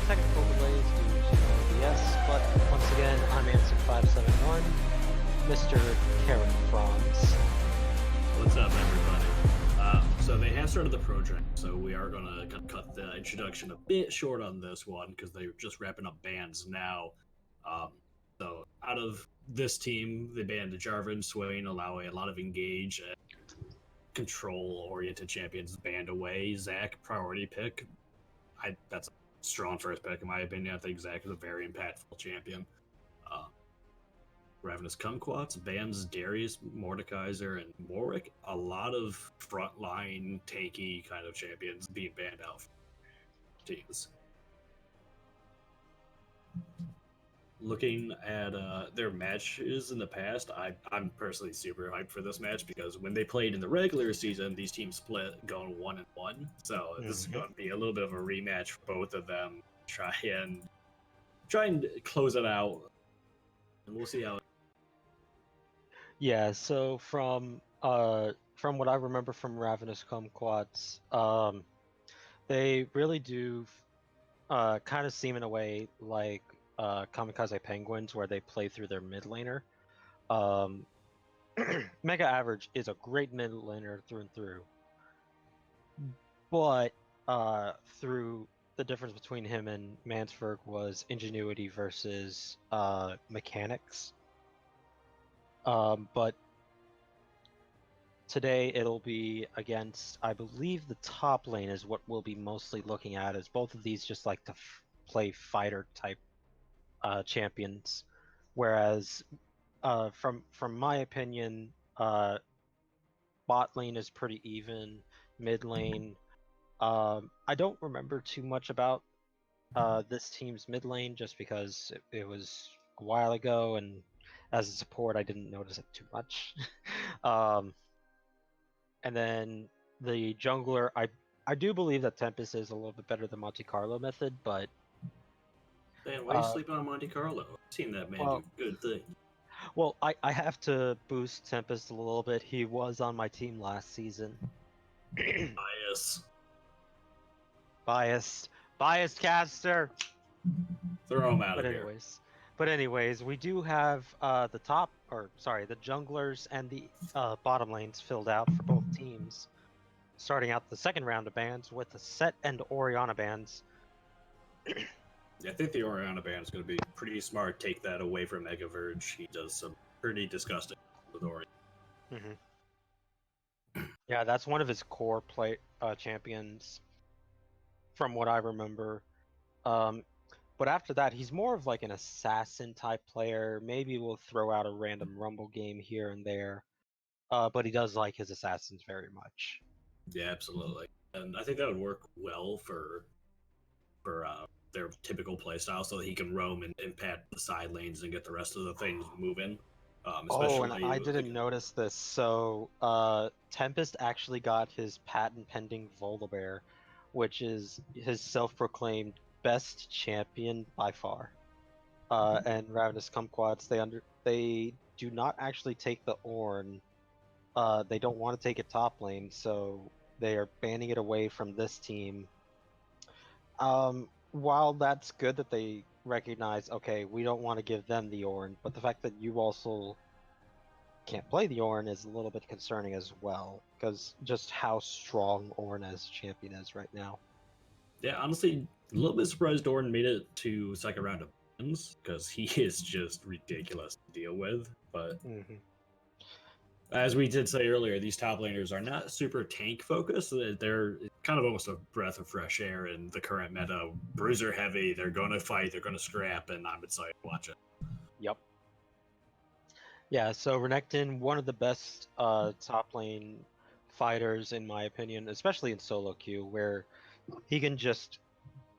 technical delays due to OBS, but once again, I'm Answer571, Mr. Karen Franz. What's up, everybody? So they have started the project, so we are going to cut the introduction a bit short on this one because they're just wrapping up bans now. So out of this team, they banned Jarvan, Swain, allowing a lot of engage and control-oriented champions banned away. Zach, priority pick. That's a strong first pick in my opinion. I think Zach is a very impactful champion. Ravenous Kmquats, bans Darius, Mordekaiser, and Warwick. A lot of frontline tanky kind of champions being banned out from teams. Looking at their matches in the past, I'm personally super hyped for this match because when they played in the regular season, these teams split going 1-1. So this is going to be a little bit of a rematch for both of them. Try and close it out, and we'll see how. Yeah, so from what I remember from Ravenous Kmquats, they really do kind of seem in a way like Kamikaze Penguins, where they play through their mid laner. Mega Average is a great mid laner through and through, but through the difference between him and Mansberg was ingenuity versus mechanics. But today it'll be against, I believe the top lane is what we'll be mostly looking at, as both of these just like to play fighter type champions, whereas from my opinion, bot lane is pretty even. Mid lane, I don't remember too much about this team's mid lane just because it was a while ago, and as a support I didn't notice it too much. And then the jungler, I do believe that Tempest is a little bit better than Monte Carlo method, but Man, why are you sleeping on Monte Carlo? I've seen that man do good things. Well, I have to boost Tempest a little bit. He was on my team last season. Biased caster. Throw him out of here. But anyways, we do have the junglers and the bottom lanes filled out for both teams. Starting out the second round of bans with the Set and Orianna bans. I think the Orianna ban is going to be pretty smart. Take that away from Mega Verge. He does some pretty disgusting with Orianna. Yeah, that's one of his core champions, from what I remember. But after that, he's more of like an assassin type player. Maybe we'll throw out a random rumble game here and there. But he does like his assassins very much. Yeah, absolutely. And I think that would work well for their typical playstyle, so that he can roam and impact the side lanes and get the rest of the things moving. And I didn't notice this. So Tempest actually got his patent pending Volibear, which is his self-proclaimed best champion by far. And Ravenous Kmquats, they do not actually take the Ornn. They don't want to take it top lane, so they are banning it away from this team. While that's good that they recognize, okay, we don't want to give them the Ornn, but the fact that you also can't play the Ornn is a little bit concerning as well, because just how strong Ornn as champion is right now. Yeah, honestly, a little bit surprised Ornn made it to second round of bans, because he is just ridiculous to deal with. But as we did say earlier, these top laners are not super tank focused. They're kind of almost a breath of fresh air in the current meta. Bruiser heavy, they're going to fight, they're going to scrap, and I'm excited to watch it. Yep. Yeah, so Renekton, one of the best top lane fighters in my opinion, especially in solo queue, where he can just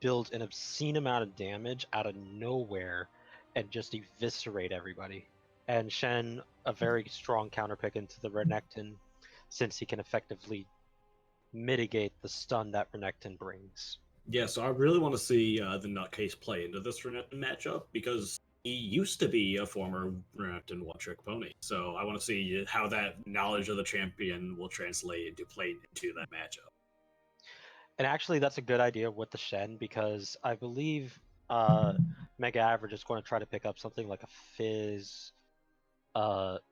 build an obscene amount of damage out of nowhere and just eviscerate everybody. And Shen, a very strong counterpick into the Renekton, since he can effectively mitigate the stun that Renekton brings. Yeah, so I really want to see the Nutcase play into this Renekton matchup, because he used to be a former Renekton one-trick pony. So I want to see how that knowledge of the champion will translate into playing into that matchup. And actually, that's a good idea with the Shen because I believe Mega Average is going to try to pick up something like a Fizz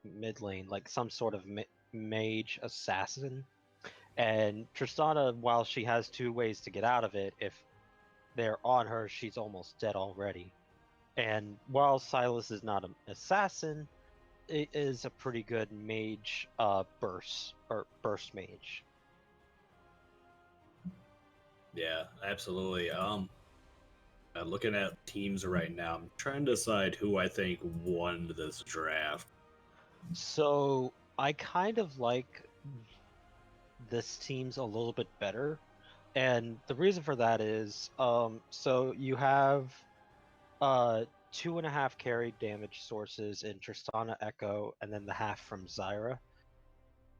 mid lane, like some sort of mage assassin. And Tristana, while she has two ways to get out of it, if they're on her, she's almost dead already. And while Silas is not an assassin, it is a pretty good mage burst mage. Yeah, absolutely. Looking at teams right now, I'm trying to decide who I think won this draft. So I kind of like this team's a little bit better. And the reason for that is, so you have 2.5 carry damage sources in Tristana Echo, and then the half from Zyra.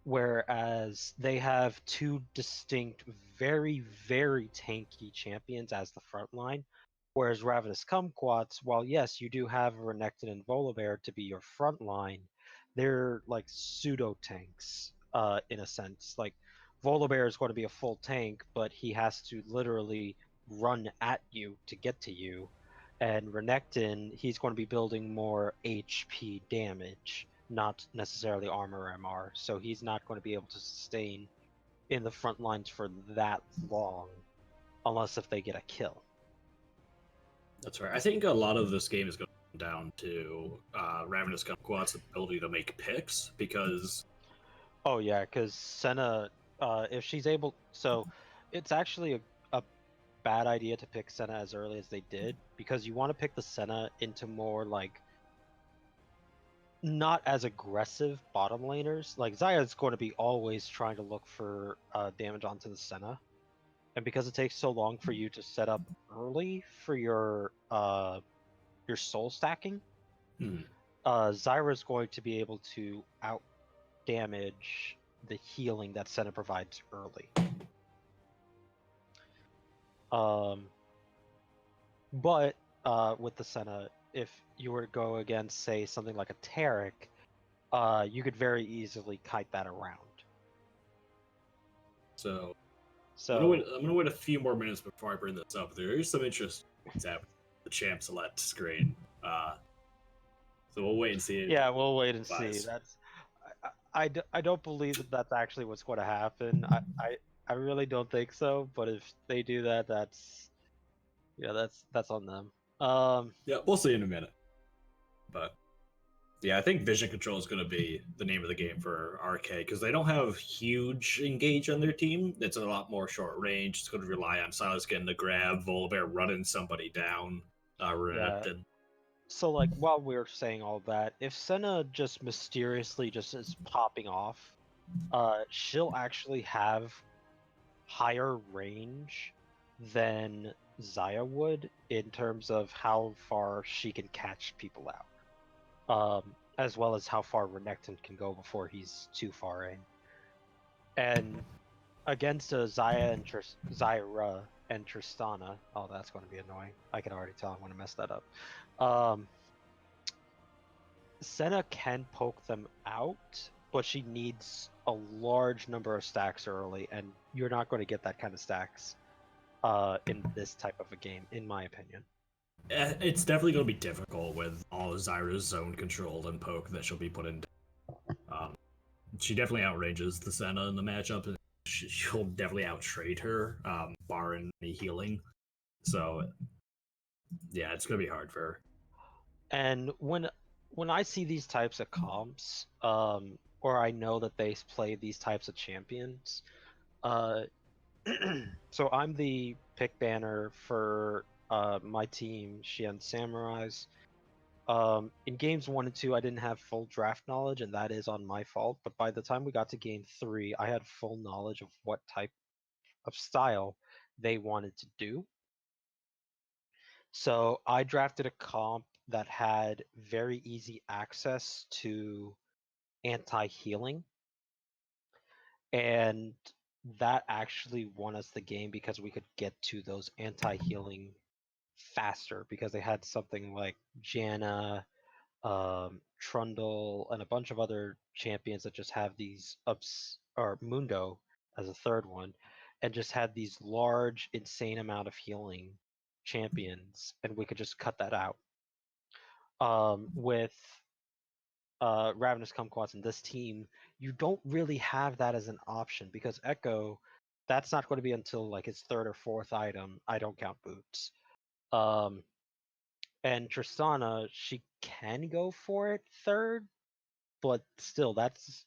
Whereas they have two distinct, very, very tanky champions as the front line. Whereas Ravenous Kmquats, while yes, you do have Renekton and Volibear to be your front line, they're like pseudo tanks, in a sense. Like Volibear is going to be a full tank, but he has to literally run at you to get to you. And Renekton, he's going to be building more HP damage, not necessarily armor MR. So he's not going to be able to sustain in the front lines for that long, unless if they get a kill. That's right. I think a lot of this game is going to come down to Ravenous Kmquats' ability to make picks because. Oh yeah, because Senna, if she's able, so it's actually a bad idea to pick Senna as early as they did because you want to pick the Senna into more like not as aggressive bottom laners. Like Xayah is going to be always trying to look for damage onto the Senna, and because it takes so long for you to set up early for your soul stacking, Zyra is going to be able to out damage the healing that Senna provides early. But with the Senna, if you were to go against, say, something like a Taric, you could very easily kite that around. So I'm gonna wait a few more minutes before I bring this up. There is some interest at the champ select screen. So we'll wait and see. Yeah, we'll wait and see. That's I don't believe that that's actually what's going to happen. I really don't think so. But if they do that, that's that's on them. Yeah, we'll see in a minute. But yeah, I think vision control is going to be the name of the game for RK because they don't have huge engage on their team. It's a lot more short range. It's going to rely on Silas getting the grab, Volibear running somebody down, Renekton. So like while we're saying all that, if Senna just mysteriously just is popping off, she'll actually have higher range than Xayah would in terms of how far she can catch people out, as well as how far Renekton can go before he's too far in. And against a Zyra and Tristana, oh, that's going to be annoying. I can already tell I'm going to mess that up. Senna can poke them out, but she needs a large number of stacks early, and you're not going to get that kind of stacks in this type of a game, in my opinion. It's definitely going to be difficult with all of Zyra's zone controlled and poke that she'll be put in. She definitely outranges the Senna in the matchup. And she'll definitely outtrade her, barring any healing. So, yeah, it's going to be hard for her. And when I see these types of comps, or I know that they play these types of champions, so I'm the pick banner for my team, Xian Samurais. In games 1 and 2, I didn't have full draft knowledge, and that is on my fault. But by the time we got to game 3, I had full knowledge of what type of style they wanted to do. So I drafted a comp that had very easy access to anti-healing, and that actually won us the game because we could get to those anti-healing faster because they had something like Janna, Trundle, and a bunch of other champions that just have these ups or Mundo as a third one. and just had these large, insane amount of healing champions, and we could just cut that out. With Ravenous Kumquats and this team, you don't really have that as an option because Echo, that's not going to be until like his third or fourth item. I don't count boots. And Tristana, she can go for it third, but still, that's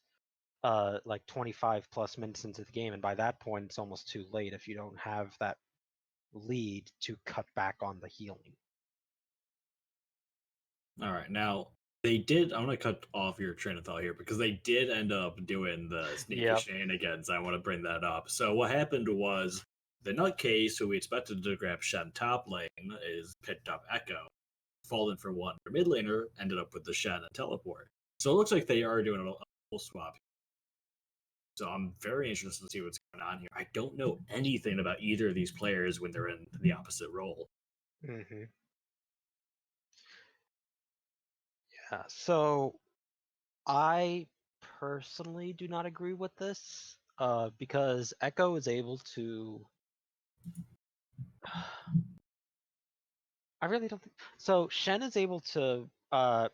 like 25 plus minutes into the game, and by that point, it's almost too late if you don't have that lead to cut back on the healing. All right, now they did. I'm gonna cut off your train of thought here because they did end up doing the sneaky shenanigans. I want to bring that up. So what happened was the nutcase who we expected to grab Shen top lane is picked up Echo, fallen for one. Their mid laner ended up with the Shen and teleport. So it looks like they are doing a full swap. So I'm very interested to see what's going on here. I don't know anything about either of these players when they're in the opposite role. Mm-hmm. Yeah, so I personally do not agree with this because Echo is able to. I really don't think so. Shen is able to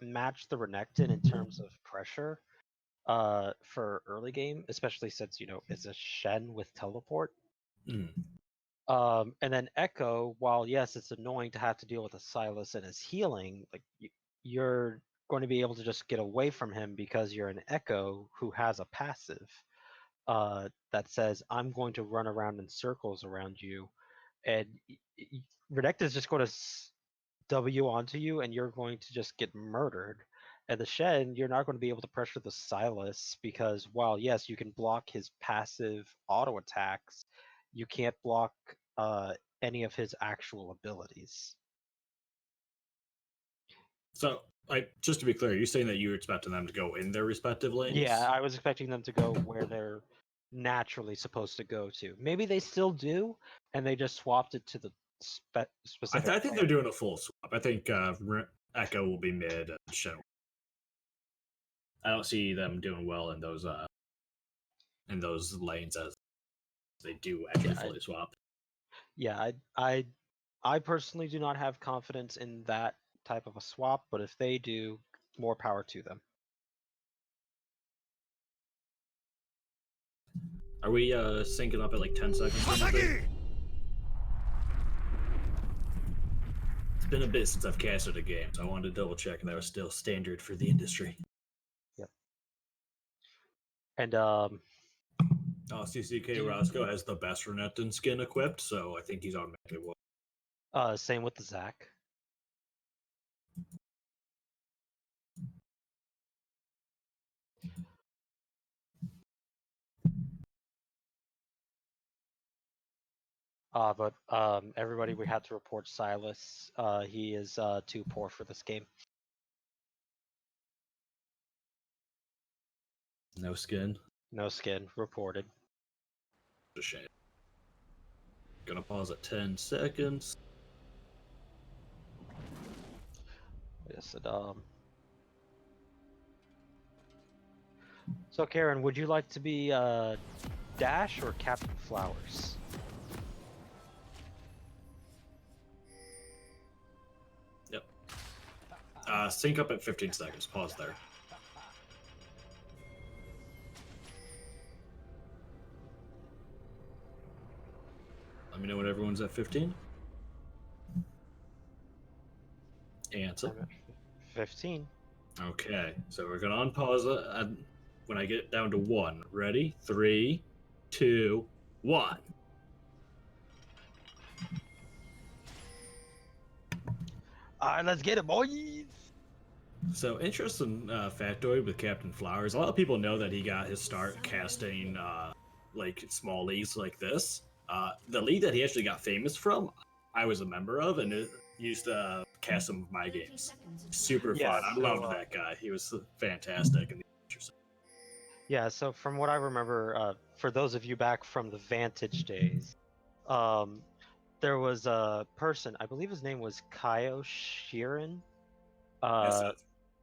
match the Renekton in terms of pressure for early game, especially since it's a Shen with teleport. Mm. And then Echo, while yes, it's annoying to have to deal with a Silas and his healing, like you're going to be able to just get away from him because you're an Echo who has a passive that says, I'm going to run around in circles around you, and Renekton is just going to W onto you, and you're going to just get murdered. And the Shen, you're not going to be able to pressure the Silas because while yes, you can block his passive auto attacks, you can't block any of his actual abilities. So, just to be clear, are you saying that you were expecting them to go in their respective lanes? Yeah, I was expecting them to go where they're naturally supposed to go to. Maybe they still do, and they just swapped it to the specific. I think they're doing a full swap. I think Echo will be mid and Shen. I don't see them doing well in those lanes as they do actually fully swap. Yeah, I personally do not have confidence in that type of a swap, but if they do, more power to them. Are we syncing up at like 10 seconds? It's been a bit since I've casted a game, so I wanted to double check that was still standard for the industry. Yep. And CCK Roscoe has the best Renekton skin equipped, so I think he's automatically one. Same with the Zac. But everybody, we had to report Silas. He is too poor for this game. No skin. No skin reported. A shame. Gonna pause at 10 seconds. Yes, So, Karen, would you like to be Dash or Captain Flowers? Yep. Sync up at 15 seconds. Pause there. Let me know when everyone's at 15. Answer. 15. Okay, so we're gonna unpause it when I get down to 1. Ready? 3, 2, 1. All right, let's get it, boys. So, interesting factoid with Captain Flowers. A lot of people know that he got his start casting like small leagues like this. The league that he actually got famous from, I was a member of, and it used to cast some of my games. Super fun. I loved that guy. He was fantastic and interesting. Yeah, so from what I remember, for those of you back from the Vantage days, there was a person, I believe his name was Kaio Sheeran. Yes,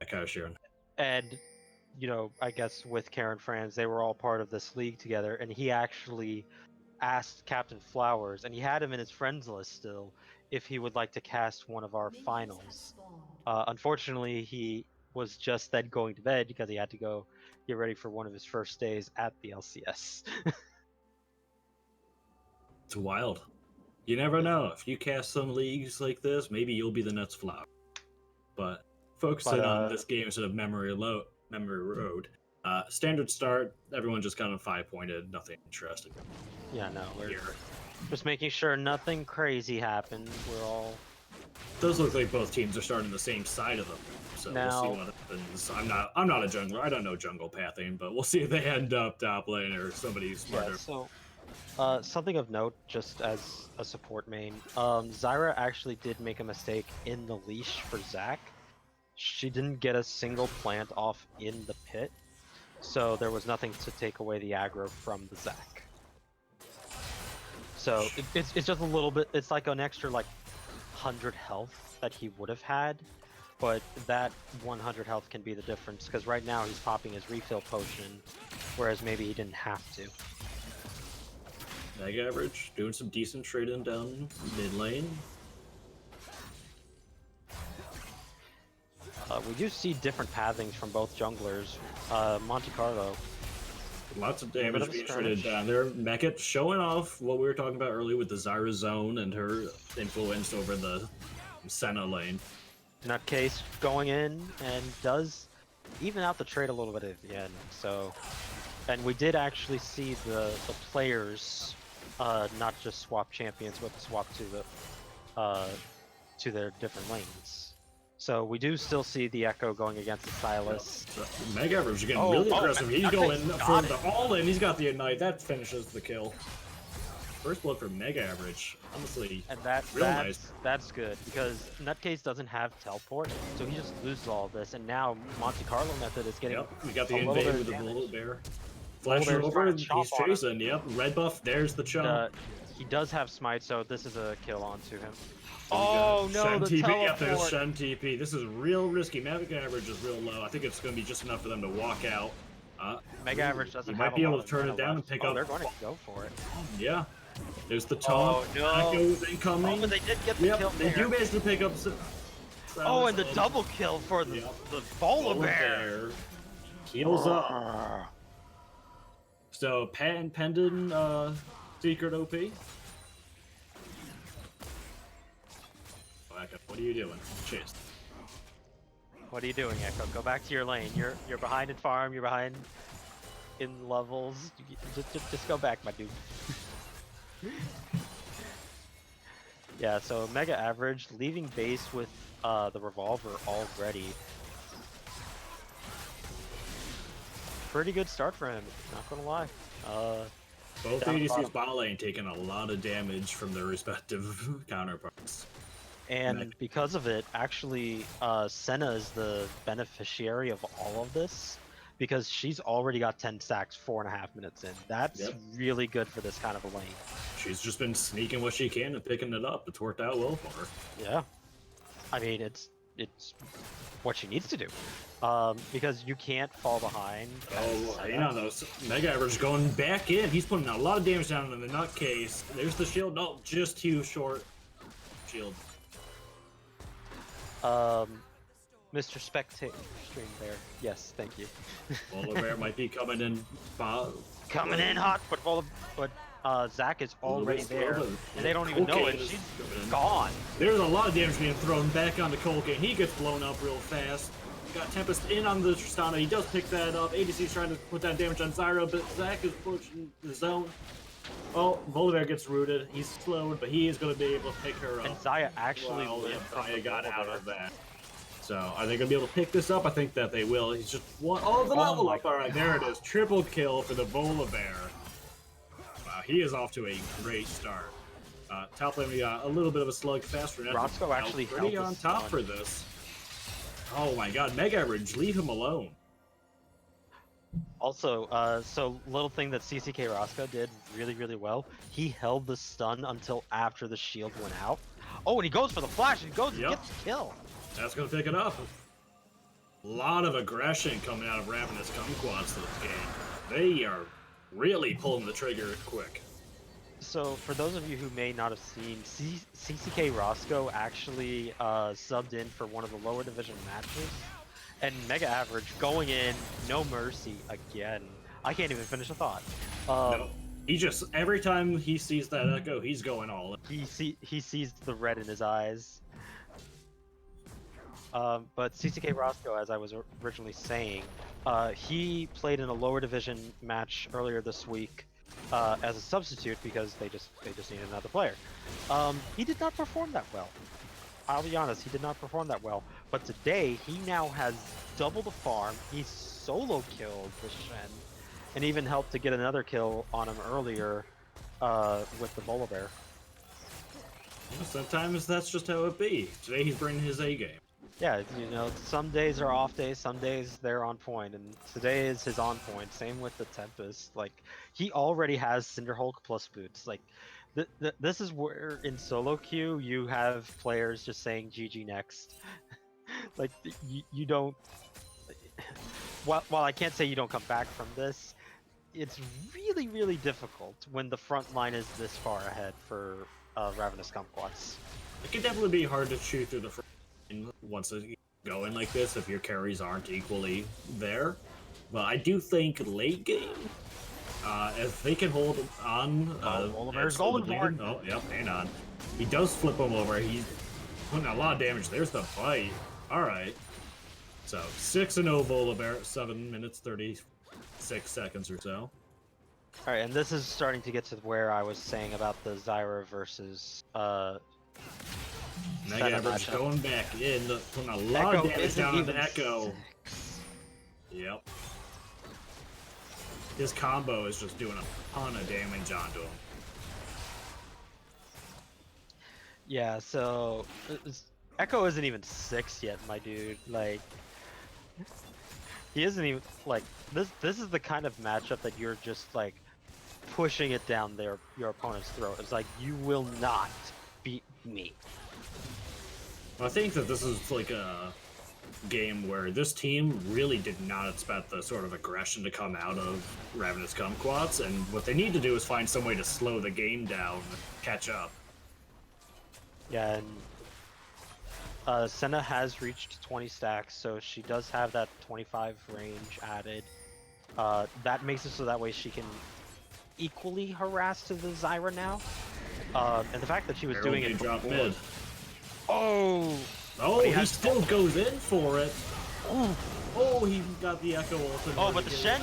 Kaio Sheeran. And, I guess with Karen Franz, they were all part of this league together, and he actually asked Captain Flowers, and he had him in his friends list still, if he would like to cast one of our finals. Unfortunately, he was just then going to bed because he had to go get ready for one of his first days at the LCS. It's wild. You never know. If you cast some leagues like this, maybe you'll be the next Flower. But focusing on this game instead of Memory Road. Standard start, everyone just kind of 5-pointed, nothing interesting. Yeah, no, we're just making sure nothing crazy happens. We're all... Those look like both teams are starting the same side of them, so we'll see what happens. I'm not a jungler. I don't know jungle pathing, but we'll see if they end up top lane or somebody smarter. Yeah, so something of note, just as a support main, Zyra actually did make a mistake in the leash for Zac. She didn't get a single plant off in the pit, so there was nothing to take away the aggro from the Zac. So it's just a little bit. It's like an extra 100 health that he would have had, but that 100 health can be the difference because right now he's popping his refill potion, whereas maybe he didn't have to. Mega average, doing some decent trading down mid lane. We do see different pathings from both junglers. Monte Carlo. Lots of damage being traded down there. Mekket showing off what we were talking about earlier with the Zyra zone and her influence over the Senna lane. Nutcase going in and does even out the trade a little bit at the end. So, and we did actually see the players not just swap champions, but swap to their different lanes. So we do still see the Echo going against the Silas. Mega average is getting really aggressive. He's going for the all-in. He's got the Ignite. That finishes the kill. First blood for Mega average. Honestly, and nice. That's good because Nutcase doesn't have teleport, so he just loses all of this. And now Monte Carlo method is getting. We got the invade with the Bull Bear. Flashing over, he's chasing. Yep, red buff. There's the chomp. He does have smite, so this is a kill onto him. Oh no, the teleport! Yep, there's Shen TP. This is real risky. Mega average is real low. I think it's going to be just enough for them to walk out. Mega average doesn't have. You might be able to turn it down and pick up. They're going to go for it. Yeah. There's the taunt. Oh no! Echo's incoming. Oh, but they did get the kill. They do manage to pick up. Oh, and the double kill for the Polar Bear. Heals up. So Patent Pendant Secret OP. What are you doing? Chase. What are you doing, Echo? Go back to your lane. You're behind in farm. You're behind in levels. Just go back, my dude. Yeah. So Mega average leaving base with the revolver already. Pretty good start for him. Not gonna lie. Both ADCs bot lane taking a lot of damage from their respective counterparts. And because of it, actually, Senna is the beneficiary of all of this because she's already got 10 stacks 4.5 minutes in. That's really good for this kind of a lane. She's just been sneaking what she can and picking it up. It's worked out well for her. Yeah. I mean, it's what she needs to do. Because you can't fall behind. Oh, hang on though. Mega average going back in. He's putting a lot of damage down in the nutcase. There's the shield. No, just too short. Shield. Mr. Spectator stream there. Yes, thank you. Polar Bear might be coming in. Coming in hot, but Zac is already there, and they don't even know it. She's gone. There's a lot of damage being thrown back onto Colkane. He gets blown up real fast. Got Tempest in on the Tristana. He does pick that up. ADC's trying to put that damage on Zyra, but Zac is pushing the zone. Oh, Volibear gets rooted. He's slowed, but he is going to be able to pick her up. And Xayah actually Xayah got out of that. So, are they going to be able to pick this up? I think that they will. He's just one. Oh, the level up. All right, there it is. Triple kill for the Volibear. Wow, he is off to a great start. Top lane, we got a little bit of a slugfest for Roscoe actually pretty on top for this. Oh my god, Mega average, leave him alone. Also, so little thing that CCK Roscoe did really, really well. He held the stun until after the shield went out. Oh, and he goes for the flash. He goes and gets the kill. That's gonna pick it up. A lot of aggression coming out of Ravenous Kmquats to this game. They are really pulling the trigger quick. So for those of you who may not have seen, CCK Roscoe actually subbed in for one of the lower division matches, and Mega Average going in, no mercy again. I can't even finish a thought. No, he just every time he sees that echo, he's going all in. He sees the red in his eyes. But CCK Roscoe, as I was originally saying, he played in a lower division match earlier this week as a substitute because they just needed another player. He did not perform that well. I'll be honest, he did not perform that well. But today, he now has double the farm. He solo killed the Shen, and even helped to get another kill on him earlier with the Volibear. Sometimes that's just how it be. Today he's bringing his A game. Yeah, you know, some days are off days, some days they're on point, and today is his on point. Same with the Tempest. Like, he already has Cinderhulk plus boots. Like, this is where in solo queue you have players just saying GG next. Like, you don't. While I can't say you don't come back from this, it's really, really difficult when the front line is this far ahead for Ravenous Kmquats. It can definitely be hard to chew through the front line once it's going like this if your carries aren't equally there. But I do think late game, if they can hold on, Oliver's golden board. Oh, yep, hang on. He does flip him over. He's putting a lot of damage. There's the fight. All right. So 6-0 Volibear, 7 minutes 36 seconds or so. All right, and this is starting to get to where I was saying about the Zyra versus Mega Average going back in, putting a lot of damage down on the Echo. Yep. His combo is just doing a ton of damage onto him. Yeah, so Echo isn't even 6 yet, my dude. Like, he isn't even like this is the kind of matchup that you're just like pushing it down your opponent's throat. It's like, you will not beat me. I think that this is like a game where this team really did not expect the sort of aggression to come out of Ravenous Kmquats, and what they need to do is find some way to slow the game down, catch up. Yeah, and Senna has reached 20 stacks, so she does have that 25 range added. That makes it so that way she can equally harass to the Zyra now. And the fact that she was doing it drop mid. Oh! Oh, he still goes in for it. Oh, he got the Echo ultimate. Oh, but the Shen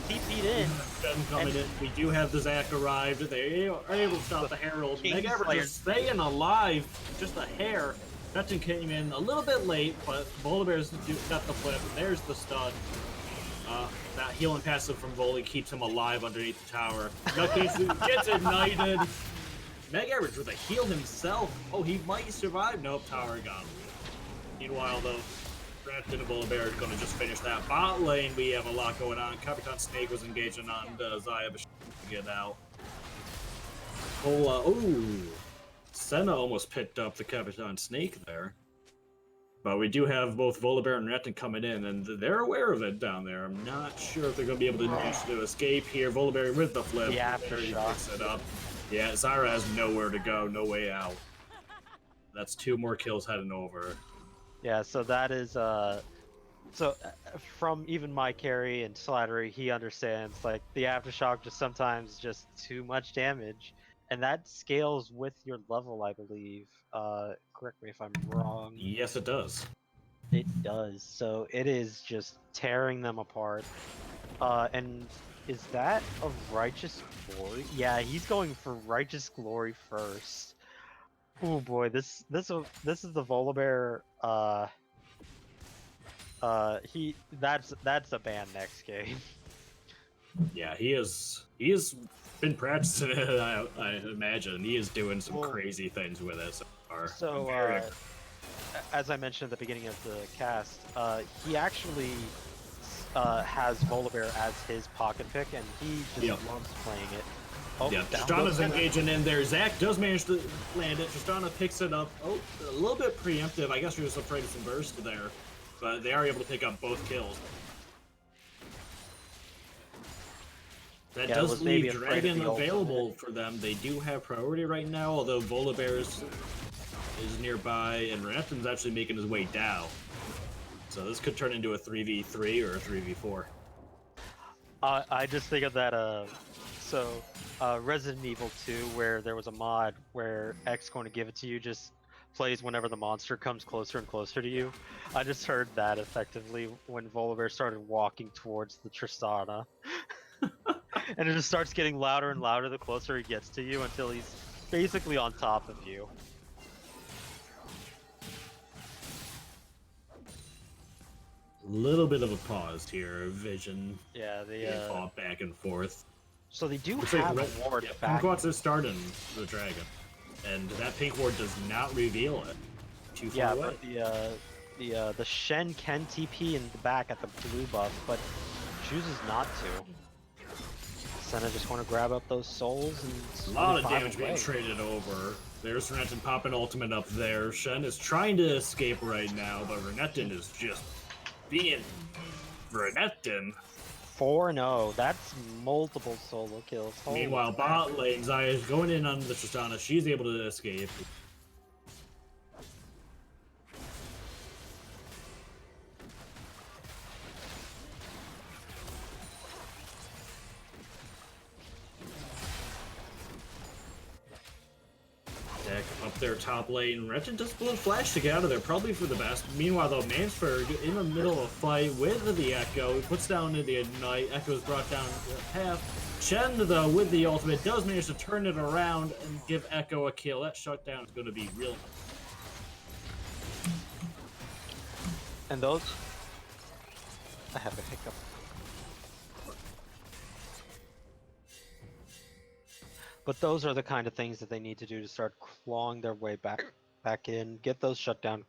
TP'd in. Shen coming in. We do have the Zac arrived. They are able to stop the Herald. Mega Average just staying alive. Just a hair. Fetching came in a little bit late, but Volibear's got the flip. There's the stun. That healing passive from Voli keeps him alive underneath the tower. Nutcase gets ignited. Mega Average with a heal himself. Oh, he might survive. Nope, tower gone. Meanwhile, though, Raptor and Volibear is going to just finish that bot lane. We have a lot going on. Capitan Snake was engaging on Zaya, but she couldn't get out. Senna almost picked up the Capitan Snake there. But we do have both Volibear and Retin coming in, and they're aware of it down there. I'm not sure if they're going to be able to manage to escape here. Volibear with the flip. Yeah, aftershock. It up. Yeah, Zyra has nowhere to go, no way out. That's 2 more kills heading over. Yeah, so that is from even my carry and Slattery, he understands like the aftershock just sometimes just too much damage, and that scales with your level, I believe. Correct me if I'm wrong. Yes, it does. It does. So it is just tearing them apart. And is that a Righteous Glory? Yeah, he's going for Righteous Glory first. Oh boy, this is the Volibear. That's a ban next game. Yeah, he has been practicing it. I imagine he is doing some crazy things with it so far. So, as I mentioned at the beginning of the cast, he actually has Volibear as his pocket pick, and he just loves playing it. Oh, yeah, Tristana's engaging in there. Zac does manage to land it. Tristana picks it up. Oh, a little bit preemptive. I guess you're just afraid of some burst there. But they are able to pick up both kills. That Yeah, does leave maybe afraid of Dragon the available ultimate. for them. They do have priority right now, although Volibear's is nearby, and Renekton's actually making his way down. So this could turn into a 3v3 or a 3v4. I just think of that, Resident Evil 2, where there was a mod where X going to give it to you just plays whenever the monster comes closer and closer to you. I just heard that effectively when Volibear started walking towards the Tristana. And it just starts getting louder and louder the closer he gets to you until he's basically on top of you. Little bit of a pause here. Vision. Yeah, Fought back and forth. So they do Looks have like a ward back. Kmquats is starting the dragon, and that pink ward does not reveal it. Too far away. But the Shen can TP in the back at the blue buff, but chooses not to. Senna just want to grab up those souls and a lot of damage being traded over. There's Renekton popping ultimate up there. Shen is trying to escape right now, but Renekton is just being Renekton. 4-0. That's multiple solo kills. Holy Meanwhile, bot lane, Xayah is going in on the Tristana. She's able to escape. Deck up their top lane. Renekton does blow flash to get out of there, probably for the best. Meanwhile, though, Mansford in the middle of a fight with the Echo. He puts down the Ignite. Echo is brought down to half. Chen, though, with the ultimate, does manage to turn it around and give Echo a kill. That shutdown is going to be real. And those... I have a hiccup. But those are the kind of things that they need to do to start clawing their way back in, get those shut down.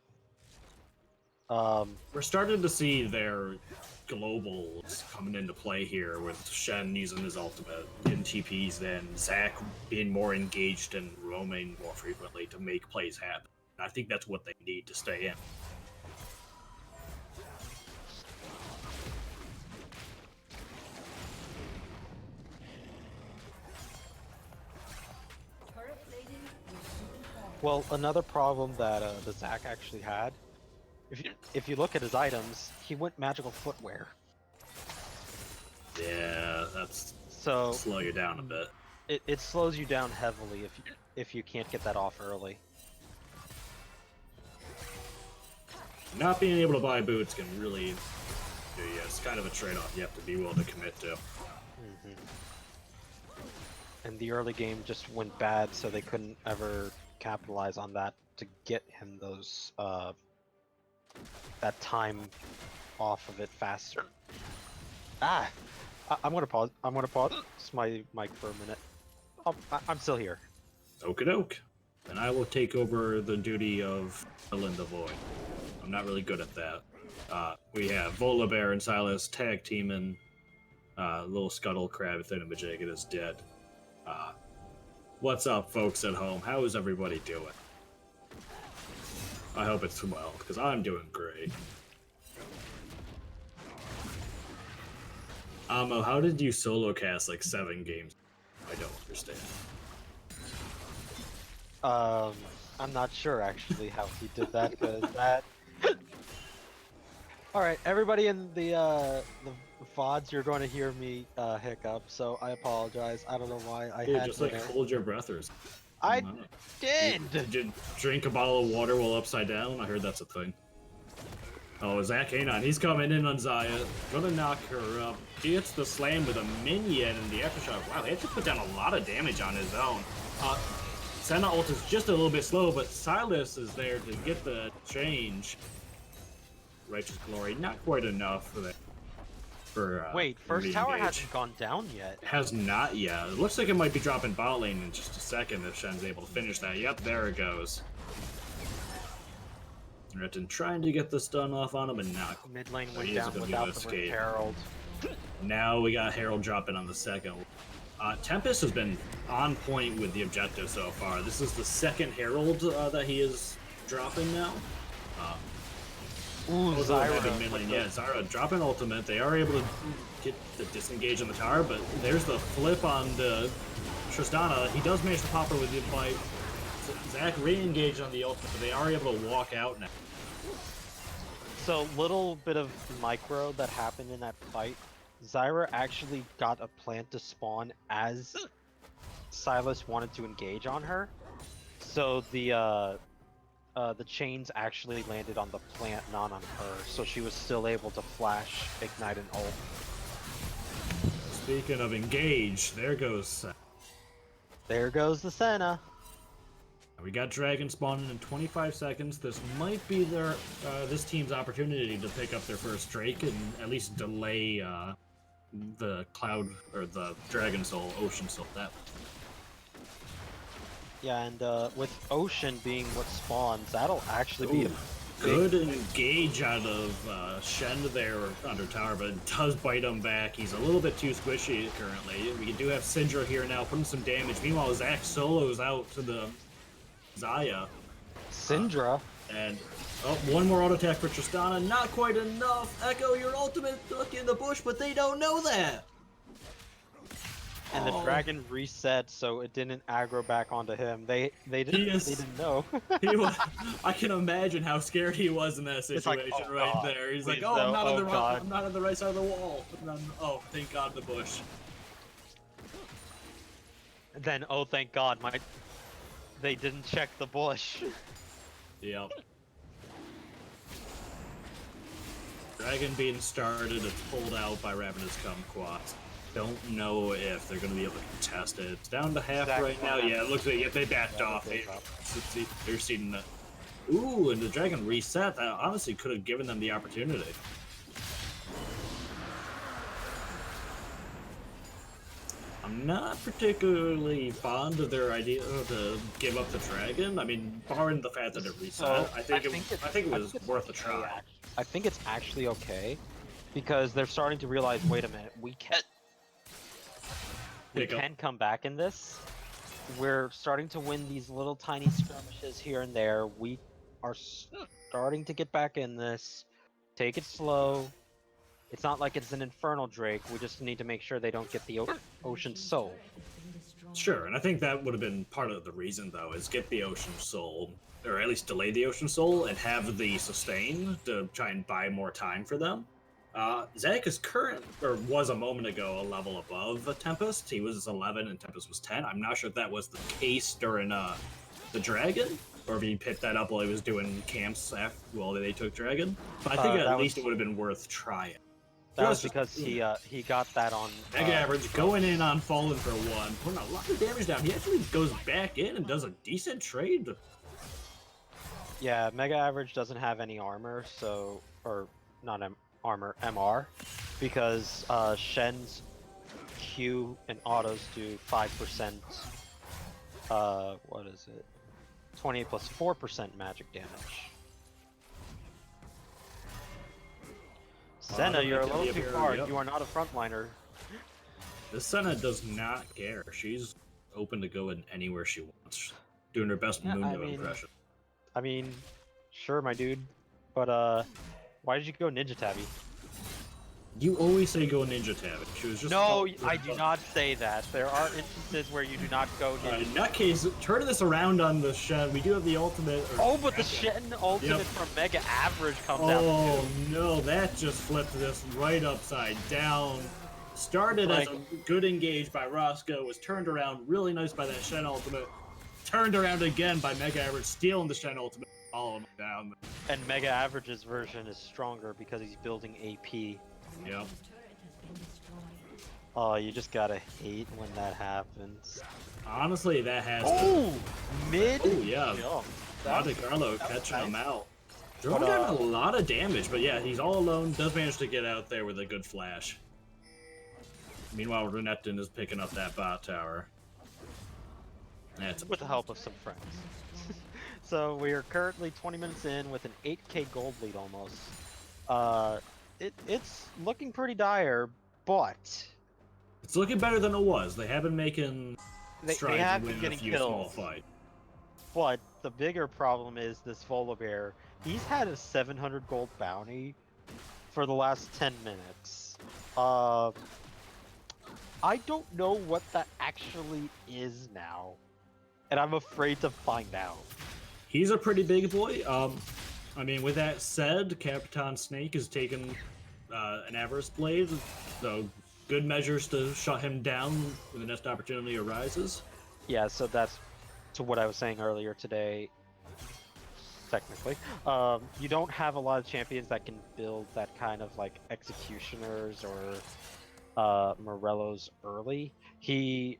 We're starting to see their globals coming into play here with Shen using his ultimate in TPs, then Zach being more engaged and roaming more frequently to make plays happen. I think that's what they need to stay in. Well, another problem that the Zac actually had, if you look at his items, he went magical footwear. Yeah, that's so slow you down a bit. It slows you down heavily if you can't get that off early. Not being able to buy boots can really do you. It's kind of a trade-off you have to be willing to commit to. And the early game just went bad, so they couldn't ever capitalize on that to get him those that time off of it faster. I'm gonna pause. It's my mic for a minute. I'm still here. Okie doke. And I will take over the duty of Linda Void. I'm not really good at that. We have Volibear and Silas tag teaming. Little Scuttle Crab Thingamajig is dead. What's up, folks at home? How is everybody doing? I hope it's well, because I'm doing great. Amo, how did you solo cast like 7 games? I don't understand. I'm not sure actually how he did that, because that... Alright, everybody in the VODs, you're going to hear me hiccup, so I apologize. I don't know why I had just like hold your breath or something. I did! Did you drink a bottle of water while upside down? I heard that's a thing. Oh, Zach Anon, he's coming in on Xayah. Gonna knock her up. He hits the slam with a minion and the aftershock. Wow, they had to put down a lot of damage on his own. Senna ult is just a little bit slow, but Silas is there to get the change. Righteous Glory, not quite enough for that. Wait, first tower hasn't gone down yet. Has not yet. It looks like it might be dropping bot lane in just a second if Shen's able to finish that. Yep, there it goes. Renekton trying to get this done off on him and not. Mid lane went down without the Herald. Now we got Herald dropping on the second. Tempest has been on point with the objective so far. This is the second Herald that he is dropping now. Ooh, Zyra. Yeah, Zyra dropping ultimate. They are able to get the disengage on the tower, but there's the flip on the Tristana. He does manage to pop her with the bite. Zach re-engaged on the ultimate, but they are able to walk out now. So, little bit of micro that happened in that fight. Zyra actually got a plant to spawn as Silas wanted to engage on her. So the chains actually landed on the plant, not on her. So she was still able to flash, ignite, and ult. Speaking of engage, there goes. There goes the Senna. We got Dragon spawning in 25 seconds. This might be their this team's opportunity to pick up their first Drake and at least delay the Cloud or the Dragon Soul, Ocean Soul. That. Yeah, and with Ocean being what spawns, that'll actually be a good engage out of Shen there under tower, but it does bite him back. He's a little bit too squishy currently. We do have Syndra here now, putting some damage. Meanwhile, Zach solos out to the Xayah. Syndra. And one more auto attack for Tristana. Not quite enough. Echo, your ultimate look in the bush, but they don't know that. And the dragon reset, so it didn't aggro back onto him. They didn't know. I can imagine how scared he was in that situation there. He's like, I'm not on the right side of the wall. Oh, thank God, the bush. And then, oh, thank God, they didn't check the bush. Yep. Dragon being started, it's pulled out by Ravenous Kmquats. Don't know if they're going to be able to contest it. It's down to half right now. Yeah, it looks like they backed off. They're seeing the... Ooh, and the Dragon reset. That honestly could have given them the opportunity. I'm not particularly fond of their idea to give up the Dragon. I mean, barring the fact that it reset, I think it was worth a try. I think it's actually okay, because they're starting to realize, wait a minute, we can come back in this. We're starting to win these little tiny skirmishes here and there. We are starting to get back in this. Take it slow. It's not like it's an Infernal Drake. We just need to make sure they don't get the Ocean Soul. Sure, and I think that would have been part of the reason, though, is get the Ocean Soul, or at least delay the Ocean Soul, and have the sustain to try and buy more time for them. Zach is was a moment ago a level above a Tempest. He was 11 and Tempest was 10. I'm not sure if that was the case during the Dragon, or if he picked that up while he was doing camps while they took Dragon. But I think at least it would have been worth trying. That was because he got that on Mega Average going in on Fallen for one, putting a lot of damage down. He actually goes back in and does a decent trade. Yeah, Mega Average doesn't have any armor, or not armor, MR, because Shen's Q and autos do 5%. What is it? 28 plus 4% magic damage. Senna, you're a little too far. Yep. You are not a frontliner. This Senna does not care. She's open to going anywhere she wants. Doing her best Mundo impression. I mean, sure, my dude. But, why did you go Ninja Tabby? You always say go Ninja Tabby. She was just... No, I do not say that. There are instances where you do not go Ninja Tabby. In that case, turn this around on the Shen. We do have the ultimate... but the Shen ultimate from Mega Average comes out, Oh, no, that just flipped this right upside down. Started as a good engage by Roscoe, was turned around really nice by that Shen ultimate. Turned around again by Mega Average, stealing the Shen ultimate, following him down. And Mega Average's version is stronger because he's building AP. Yep. Oh, you just gotta hate when that happens. Honestly, that has mid? Oh, yeah. Monte Carlo catching him out. Throwing down a lot of damage, but yeah, he's all alone, does manage to get out there with a good flash. Meanwhile, Renekton is picking up that bot tower. With the help of some friends. So we are currently 20 minutes in with an 8k gold lead almost. It's looking pretty dire, but... It's looking better than it was. They have been making strides and winning a few small fights. But the bigger problem is this Volibear. He's had a 700 gold bounty for the last 10 minutes. I don't know what that actually is now, and I'm afraid to find out. He's a pretty big boy. I mean, with that said, Capitan Snake has taken an Avarice Blade, so good measures to shut him down when the next opportunity arises. Yeah, so that's to what I was saying earlier today. Technically, you don't have a lot of champions that can build that kind of like executioners or Morello's early. He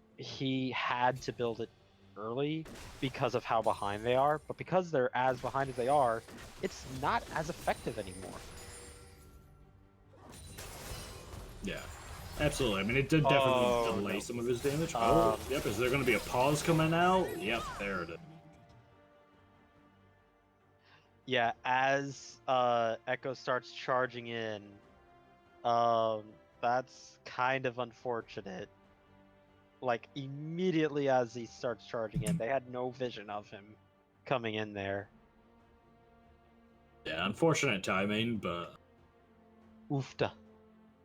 had to build it early because of how behind they are, but because they're as behind as they are, it's not as effective anymore. Yeah, absolutely. I mean, it did definitely delay some of his damage. Yep. Is there going to be a pause coming out? Yep, there it is. Yeah, as Echo starts charging in, that's kind of unfortunate. Like immediately as he starts charging in, they had no vision of him coming in there. Yeah, unfortunate timing, but Oofta.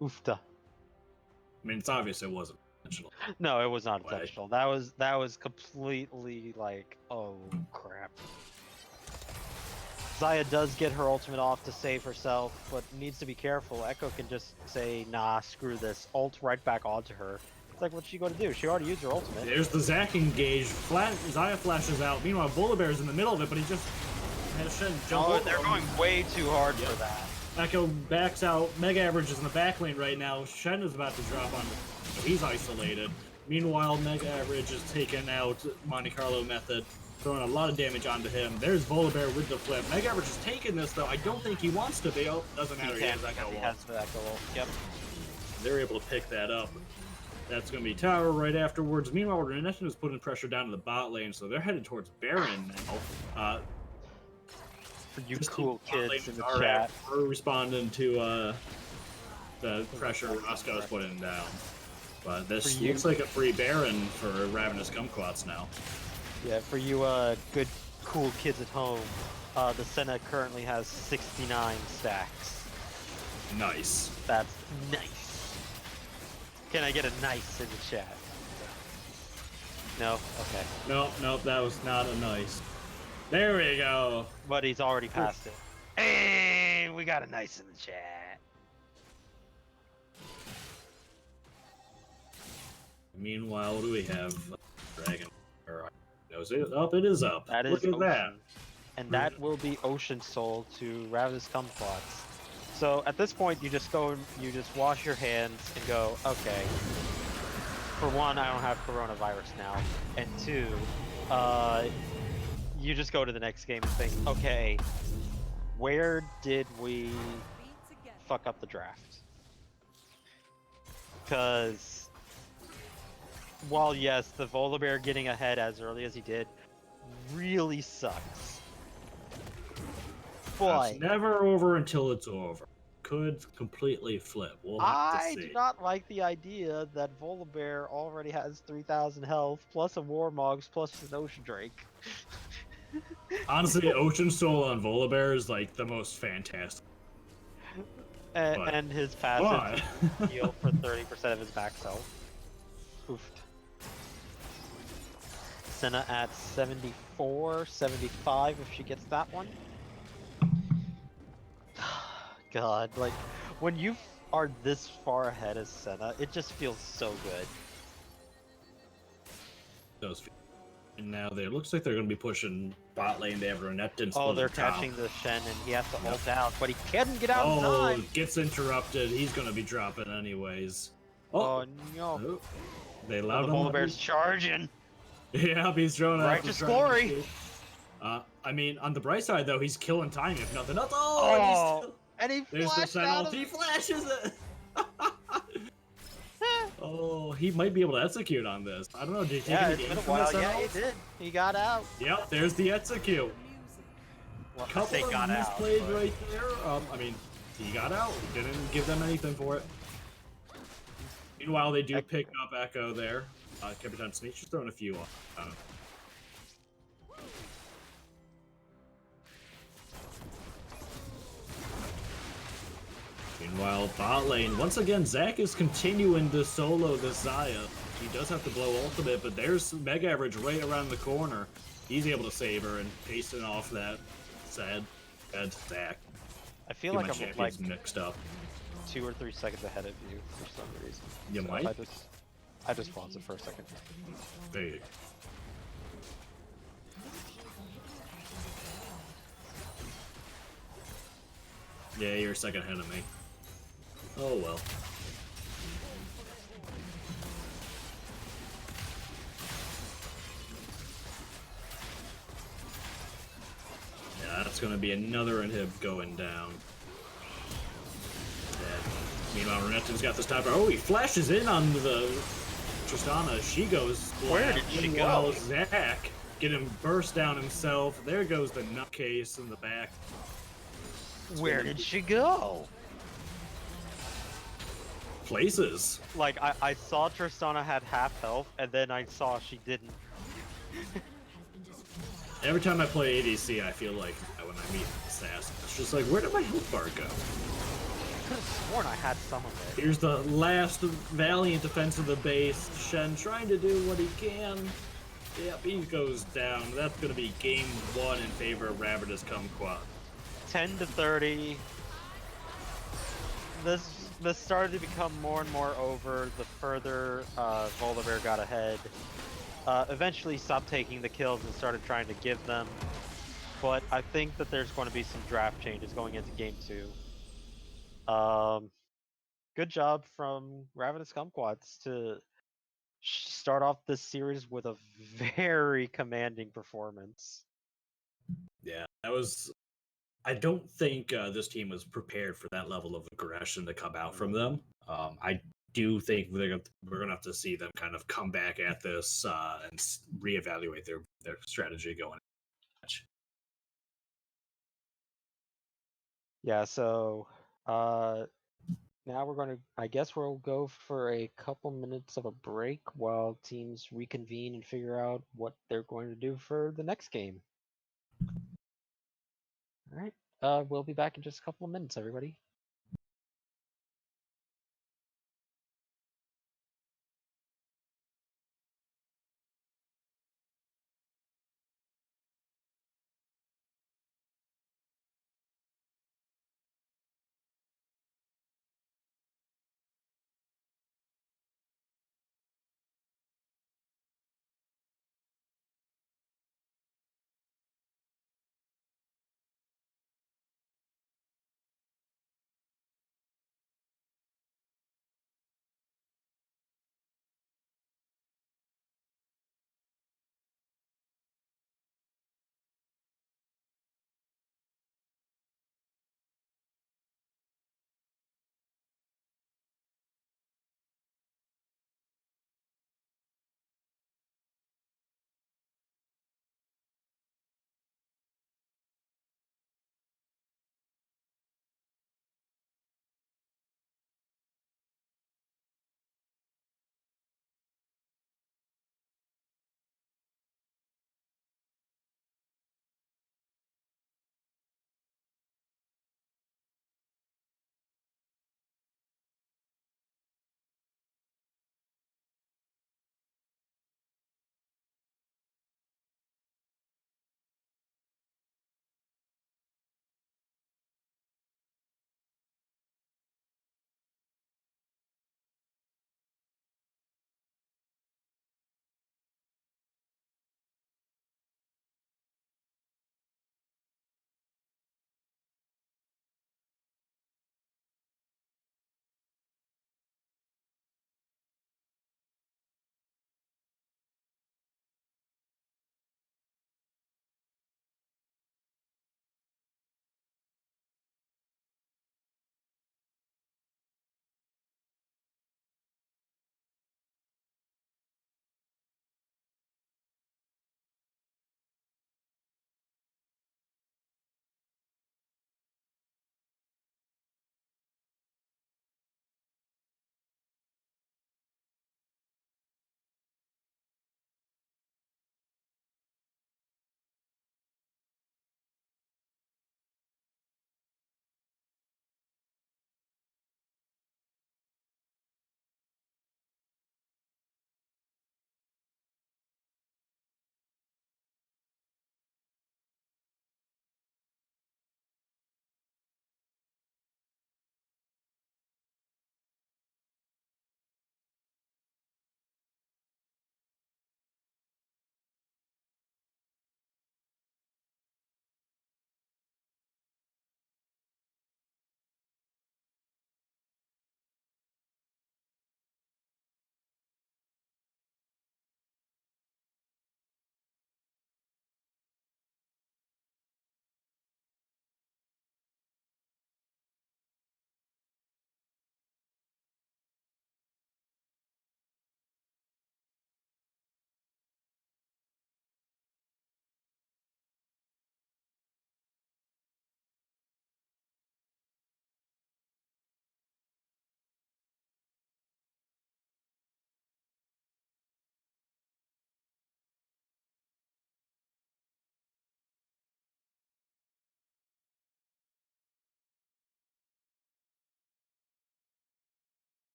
Oofta. I mean, it's obvious it wasn't intentional. No, it was not intentional. That was completely like, oh crap. Zaya does get her ultimate off to save herself, but needs to be careful. Echo can just say, nah, screw this. Ult right back onto her. It's like, what's she going to do? She already used her ultimate. There's the Zac engage. Zaya flashes out. Meanwhile, Volibear's in the middle of it, but he just has Shen jump over. They're going way too hard for that. Echo backs out. Mega Average is in the back lane right now. Shen is about to drop on him. So he's isolated. Meanwhile, Mega Average is taking out Monte Carlo Method, throwing a lot of damage onto him. There's Volibear with the flip. Mega Average is taking this, though. I don't think he wants to be. Oh, doesn't matter. He has Echo ult. Yep. They're able to pick that up. That's going to be Tower right afterwards. Meanwhile, Ravenous is putting pressure down to the bot lane, so they're headed towards Baron now. For you cool kids in the chat. We're responding to the pressure Roscoe is putting down. But this looks like a free Baron for Ravenous Kmquats now. Yeah, for you good cool kids at home, the Senna currently has 69 stacks. Nice. That's nice. Can I get a nice in the chat? No? Okay. Nope, that was not a nice. There we go. But he's already passed it. Hey, we got a nice in the chat. Meanwhile, what do we have? Dragon. Is it up? It is up. That Look is at that. And that will be Ocean Soul to Ravenous Kmquats. So at this point, you just go and you just wash your hands and go, okay. For one, I don't have coronavirus now, and two, you just go to the next game and think, okay, where did we fuck up the draft? Because while yes, the Volibear getting ahead as early as he did really sucks. But it's never over until it's over. Could completely flip. We'll have to see. I do not like the idea that Volibear already has 3,000 health, plus a Warmogs, plus an Ocean Drake. Honestly, Ocean Soul on Volibear is like the most fantastic. And his passive heal for 30% of his max health. Oofed. Senna at 74, 75 if she gets that one. God, like, when you are this far ahead as Senna, it just feels so good. Those and now it looks like they're going to be pushing bot lane. They have Renekton. Oh, they're catching the Shen, and he has to ult out, but he can't get out in time. Gets interrupted. He's going to be dropping anyways. Oh no! Oh. They allowed the Volibear's charging. Yeah, he's throwing out. Righteous glory. I mean, on the bright side though, he's killing time if nothing else. And he there's the Shen ult. He flashes it. Oh, he might be able to execute on this. I don't know. Did he take it's been a while. Yeah, he did. He got out. Yep, there's the execute. Well, Couple of misplays right there. I mean, he got out. Didn't give them anything for it. Meanwhile, they do pick up Echo there. Capitan Sneak just throwing a few on. Meanwhile, bot lane, once again, Zac is continuing to solo this Xayah. He does have to blow ultimate, but there's Mega Average right around the corner. He's able to save her and pasting off that sad Zac. I feel like I'm like mixed up. 2 or 3 seconds ahead of you for some reason. You so might? I just paused it for a second. There you go. Yeah, you're a second ahead of me. Oh well. Yeah, that's gonna be another inhib going down. And meanwhile, Renekton's got this top. Oh, he flashes in on the Tristana. She goes. Where did she go? Zac getting burst down himself. There goes the nutcase in the back. Where did she go? Places. Like, I saw Tristana had half health, and then I saw she didn't. Every time I play ADC, I feel like when I meet an assassin, it's just like, where did my health bar go? I could have sworn I had some of it. Here's the last valiant defense of the base. Shen trying to do what he can. Yep, he goes down. That's going to be game 1 in favor of Ravenous Kmquats. 10 to 30. This started to become more and more over the further Volibear got ahead. Eventually stopped taking the kills and started trying to give them. But I think that there's going to be some draft changes going into game 2. Good job from Ravenous Kmquats to start off this series with a very commanding performance. Yeah, that was. I don't think this team was prepared for that level of aggression to come out from them. I do think we're going to have to see them kind of come back at this and reevaluate their strategy going. Yeah, so now we're going to, I guess we'll go for a couple minutes of a break while teams reconvene and figure out what they're going to do for the next game. All right, we'll be back in just a couple of minutes, everybody.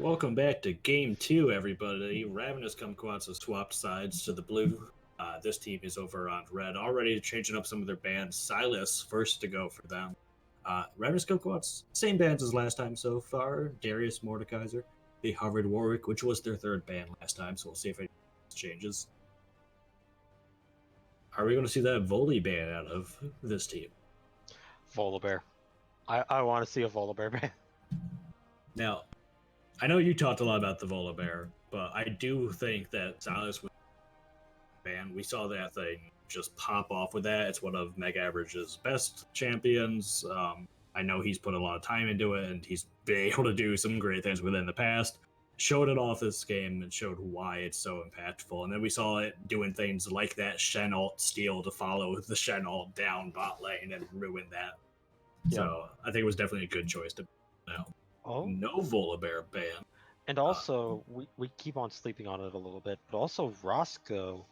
Welcome back to Game 2, everybody. Ravenous Kmquats have swapped sides to the blue. This team is over on red, already changing up some of their bands. Silas first to go for them. Ravenous Kmquats, same bands as last time so far. Darius, Mordekaiser, the Harvard Warwick, which was their third band last time, so we'll see if it changes. Are we going to see that Volley band out of this team? Volibear. I want to see a Volibear band. Now, I know you talked a lot about the Volibear, but I do think that Silas was band. We saw that thing just pop off with that. It's one of Mega Average's best champions. I know he's put a lot of time into it, and he's been able to do some great things within the past. Showed it off this game and showed why it's so impactful. And then we saw it doing things like that Shen ult steal to follow the Shen ult down bot lane and ruin that. Yeah. So I think it was definitely a good choice to no Volibear ban. And also, we keep on sleeping on it a little bit, but also Roscoe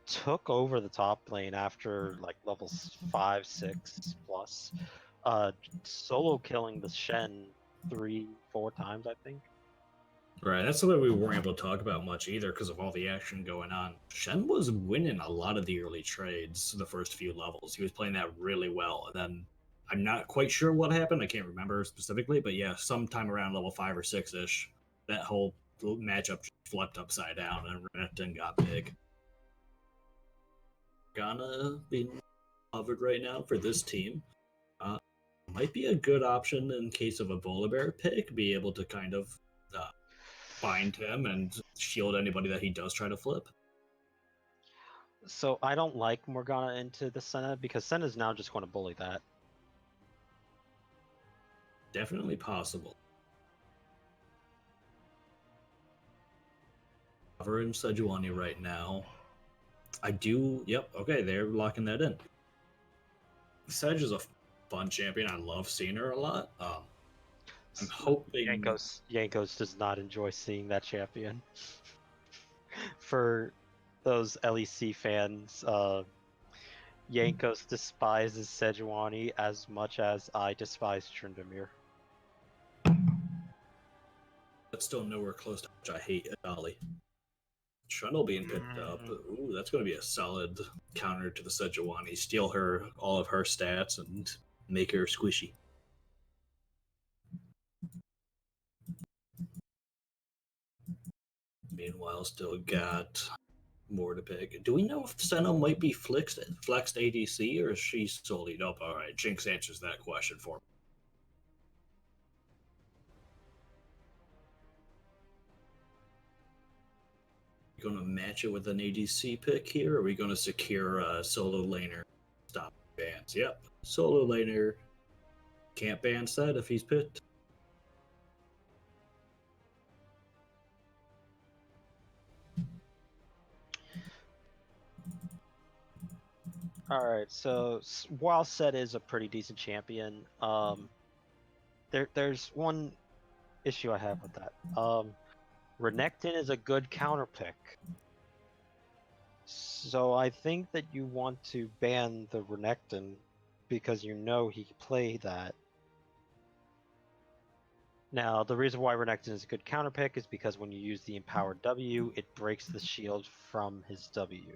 took over the top lane after like levels 5, 6 plus, solo killing the Shen 3, 4 times, I think. Right, that's something we weren't able to talk about much either because of all the action going on. Shen was winning a lot of the early trades the first few levels. He was playing that really well, and then I'm not quite sure what happened. I can't remember specifically, but yeah, sometime around level 5 or 6-ish, that whole matchup flipped upside down and Renekton got big. Gonna be covered right now for this team. Might be a good option in case of a Volibear pick, be able to kind of bind him and shield anybody that he does try to flip. So I don't like Morgana into the Senna because Senna's now just going to bully that. Definitely possible. Covering Sejuani right now. Yep, okay, they're locking that in. Sedge is a fun champion. I love seeing her a lot. I'm hoping Yankos does not enjoy seeing that champion. For those LEC fans, Yankos despises Sejuani as much as I despise Tryndamere. That's still nowhere close to how much I hate Adali. Trundle being picked up. Ooh, that's going to be a solid counter to the Sejuani. Steal her, all of her stats, and make her squishy. Meanwhile, still got more to pick. Do we know if Senna might be flexed ADC, or is she solely up? All right, Jinx answers that question for me. Going to match it with an ADC pick here? Or are we going to secure a solo laner? Stop bans. Yep, solo laner can't ban set if he's picked. Alright, so while Set is a pretty decent champion, there's one issue I have with that. Renekton is a good counter pick. So I think that you want to ban the Renekton because you know he can play that. Now, the reason why Renekton is a good counter pick is because when you use the Empowered W, it breaks the shield from his W.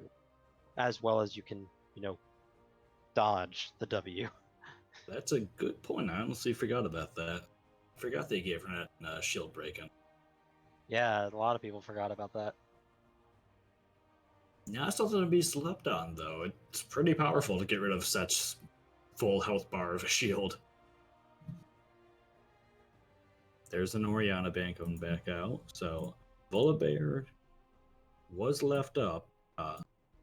As well as you can, dodge the W. That's a good point. I honestly forgot about that. Forgot they gave her that shield breaking. Yeah, a lot of people forgot about that. Not something to be slept on, though. It's pretty powerful to get rid of such full health bar of a shield. There's an Orianna ban coming back out. So Volibear was left up.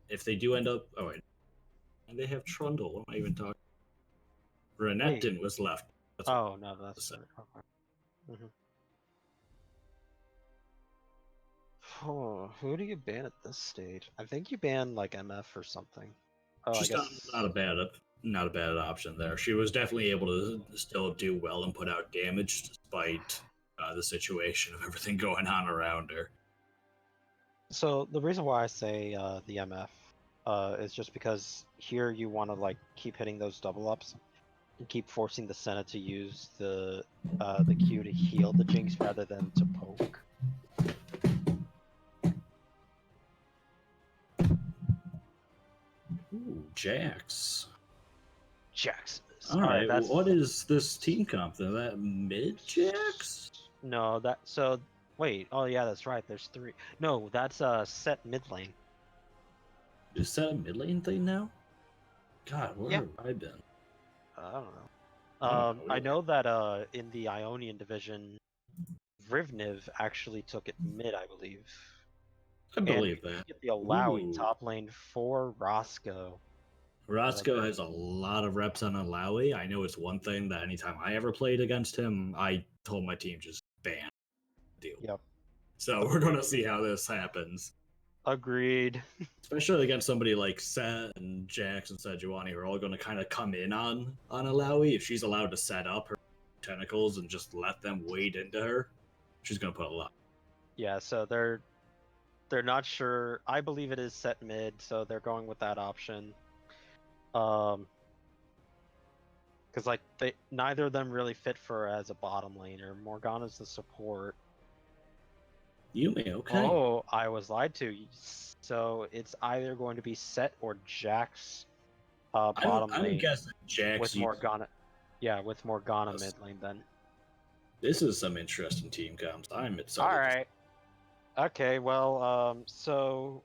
If they do end up... Oh, wait. And they have Trundle. What am I even talking about? Renekton was left. That's no, that's... Okay. Mm-hmm. Oh, who do you ban at this stage? I think you ban like MF or something. Oh, she's not a bad option there. She was definitely able to still do well and put out damage despite the situation of everything going on around her. So the reason why I say the MF is just because here you want to like keep hitting those double ups, and keep forcing the Senna to use the Q to heal the Jinx rather than to poke. Ooh, Jax. Jax. All right, what is this team comp? Is that mid Jax? No, wait. Oh yeah, that's right. There's 3. No, that's set mid lane. Is that a mid lane thing now? God, where have I been? I don't know. I know that in the Ionian division, Rivniv actually took it mid, I believe. I believe and that. Get the Alawi top lane for Roscoe. Roscoe has a lot of reps on Alawi. I know it's one thing that anytime I ever played against him, I told my team just ban deal. Yep. So we're gonna see how this happens. Agreed. Especially against somebody like Set and Jax and Sejuani, who are all going to kind of come in on Alawi. If she's allowed to set up her tentacles and just let them wade into her, she's going to put a lot. Yeah, so they're not sure. I believe it is set mid, so they're going with that option. Because like neither of them really fit for as a bottom laner. Morgana's the support. Yume, okay. Oh, I was lied to. So it's either going to be Set or Jax bottom lane. I would guess Jax with Morgana. Yeah, with Morgana mid lane then. This is some interesting team comps. I'm excited. All right. Okay, well, so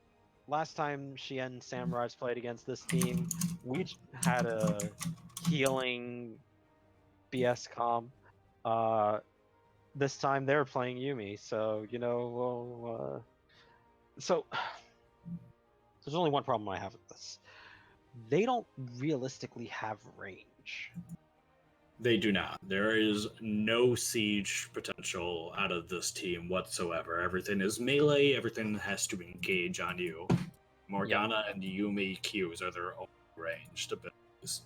last time Shien and Samurais played against this team, we had a healing BS comp. This time they're playing Yuumi, so so there's only one problem I have with this. They don't realistically have range. They do not. There is no siege potential out of this team whatsoever. Everything is melee. Everything has to engage on you. Morgana and Yuumi Qs are their own ranged abilities.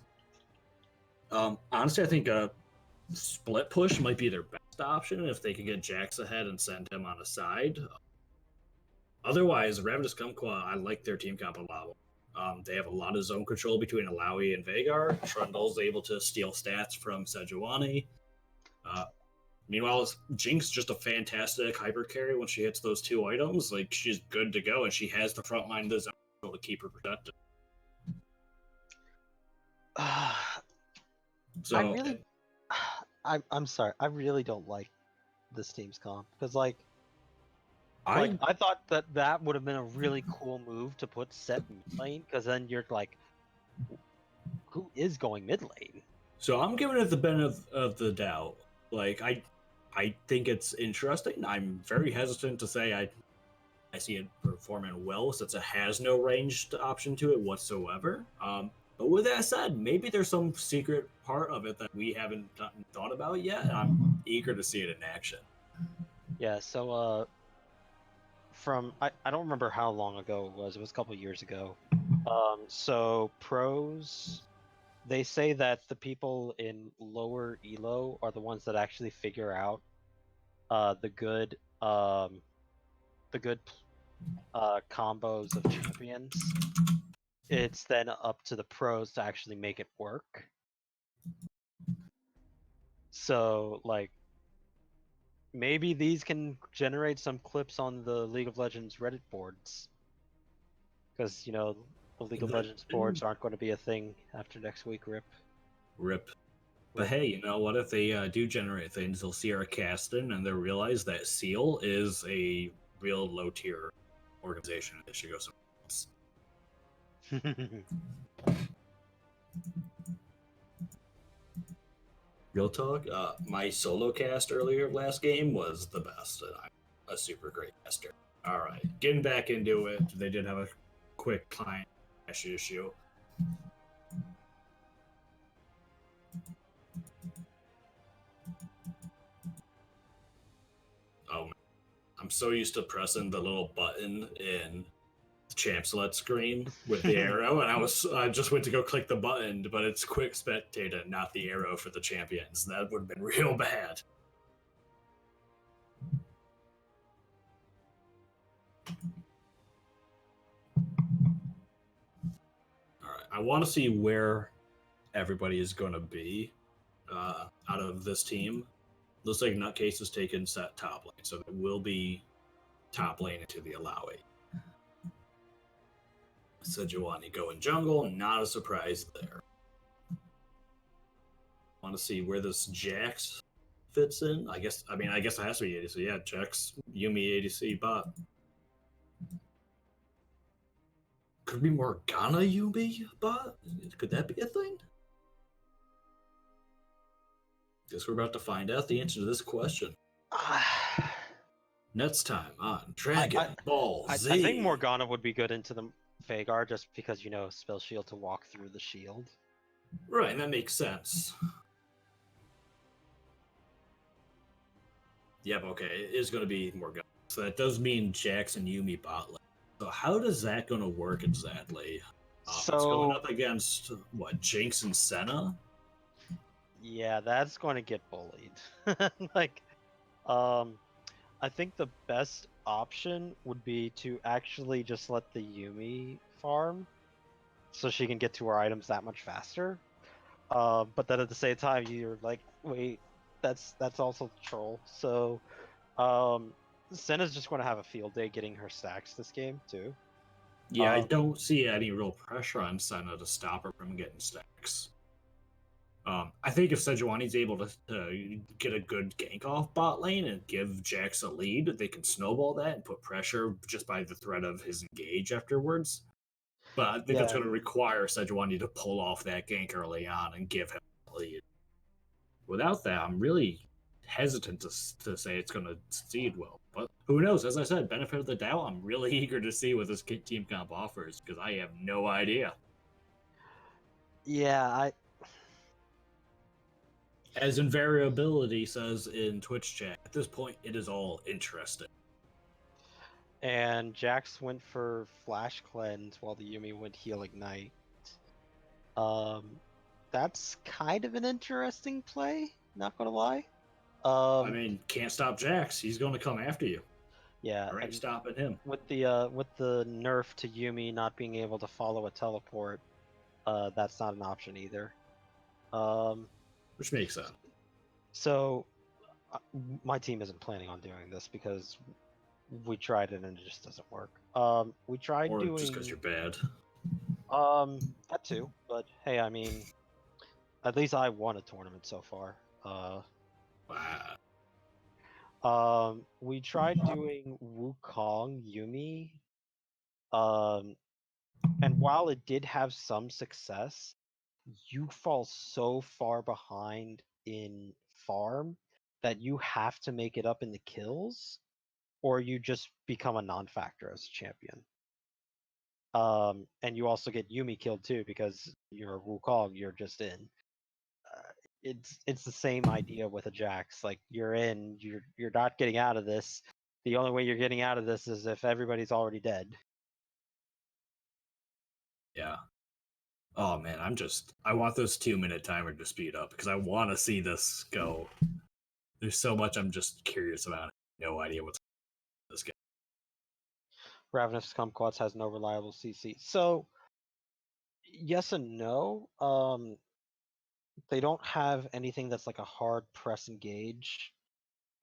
Honestly, I think a split push might be their best option if they can get Jax ahead and send him on a side. Otherwise, Ravenous Kmquats, I like their team comp a lot. They have a lot of zone control between Alawi and Veigar. Trundle's able to steal stats from Sejuani. Meanwhile, Jinx just a fantastic hyper carry when she hits those 2 items. Like, she's good to go, and she has the front line of the zone to keep her protected. So I'm sorry. I really don't like this team's comp because I thought that would have been a really cool move to put Set mid lane because then you're like, who is going mid lane? So I'm giving it the benefit of the doubt. Like I think it's interesting. I'm very hesitant to say I see it performing well since it has no ranged option to it whatsoever. But with that said, maybe there's some secret part of it that we haven't thought about yet. And I'm eager to see it in action. Yeah, so I don't remember how long ago it was. It was a couple years ago. So pros, they say that the people in lower elo are the ones that actually figure out the good combos of champions. It's then up to the pros to actually make it work. So like maybe these can generate some clips on the League of Legends Reddit boards. Because, the League of Legends boards aren't going to be a thing after next week, Rip. But hey, you know what? If they do generate things, they'll see our casting and they'll realize that Seal is a real low tier organization. They should go somewhere else. Real talk, my solo cast earlier last game was the best, and I'm a super great caster. All right, getting back into it, they did have a quick client issue. Oh, I'm so used to pressing the little button in the champ select screen with the arrow, and I just went to go click the button, but it's quick spectator, not the arrow for the champions. That would have been real bad. All right, I want to see where everybody is going to be out of this team. Looks like Nutcase has taken set top lane, so it will be top lane into the Alawi. Sejuani going jungle, not a surprise there. Want to see where this Jax fits in? I guess it has to be ADC. Yeah, Jax, Yuumi, ADC, bot. Could be Morgana Yuumi bot? Could that be a thing? Guess we're about to find out the answer to this question. Next time on Dragon Ball Z. I think Morgana would be good into the Vhagar just because, spell shield to walk through the shield. Right, that makes sense. Yep, okay, it is going to be Morgana. So that does mean Jax and Yuumi bot lane. So how does that going to work exactly? It's going up against, what, Jinx and Senna? Yeah, that's going to get bullied. I think the best option would be to actually just let the Yuumi farm so she can get to her items that much faster. But then at the same time, you're like, wait, that's also troll. So, Senna's just going to have a field day getting her stacks this game too. Yeah, I don't see any real pressure on Senna to stop her from getting stacks. I think if Sejuani's able to get a good gank off bot lane and give Jax a lead, they can snowball that and put pressure just by the threat of his engage afterwards. But I think that's going to require Sejuani to pull off that gank early on and give him a lead. Without that, I'm really hesitant to say it's going to succeed well. But who knows? As I said, benefit of the doubt, I'm really eager to see what this team comp offers because I have no idea. Yeah, As Invariability says in Twitch chat, at this point, it is all interesting. And Jax went for Flash Cleanse while the Yuumi went Heal Ignite. That's kind of an interesting play, not gonna lie. I mean, can't stop Jax. He's going to come after you. Yeah, All right, stopping him. With the nerf to Yuumi not being able to follow a teleport, that's not an option either. Which makes sense. So, my team isn't planning on doing this because we tried it and it just doesn't work. We tried or doing just because you're bad. That too. But hey, I mean, at least I won a tournament so far. Wow. We tried doing Wukong Yuumi. And while it did have some success, you fall so far behind in farm that you have to make it up in the kills, or you just become a non-factor as a champion. And you also get Yuumi killed too because you're a Wukong, you're just in. It's the same idea with a Jax. Like you're in, you're not getting out of this. The only way you're getting out of this is if everybody's already dead. Yeah. Oh man, I want this 2-minute timer to speed up because I want to see this go. There's so much I'm just curious about. No idea what's this game. Ravenous Kmquats has no reliable CC. So yes and no. They don't have anything that's like a hard press engage.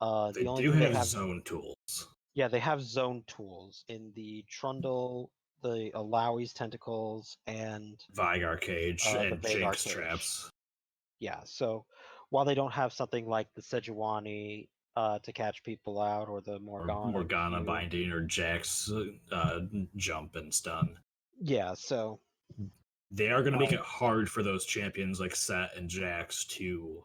They the only do thing have they have zone tools. Yeah, they have zone tools in the Trundle, the Alawi's tentacles, and Vhagar cage and the Vhagar Jinx cage. traps. Yeah, so while they don't have something like the Sejuani to catch people out or the Morgana Q, binding or Jax jump and stun. Yeah, so they are going to make it hard for those champions like Set and Jax to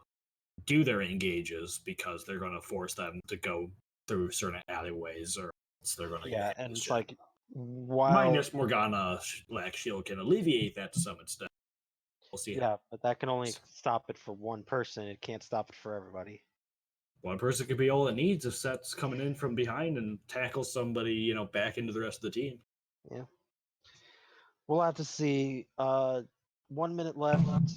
do their engages because they're going to force them to go through certain alleyways or else they're going to yeah, and it's shit. like while minus Morgana Black Shield can alleviate that to some extent. We'll see. Yeah, but that can only stop it for one person. It can't stop it for everybody. One person could be all it needs if Set's coming in from behind and tackles somebody, back into the rest of the team. Yeah. We'll have to see. 1 minute left.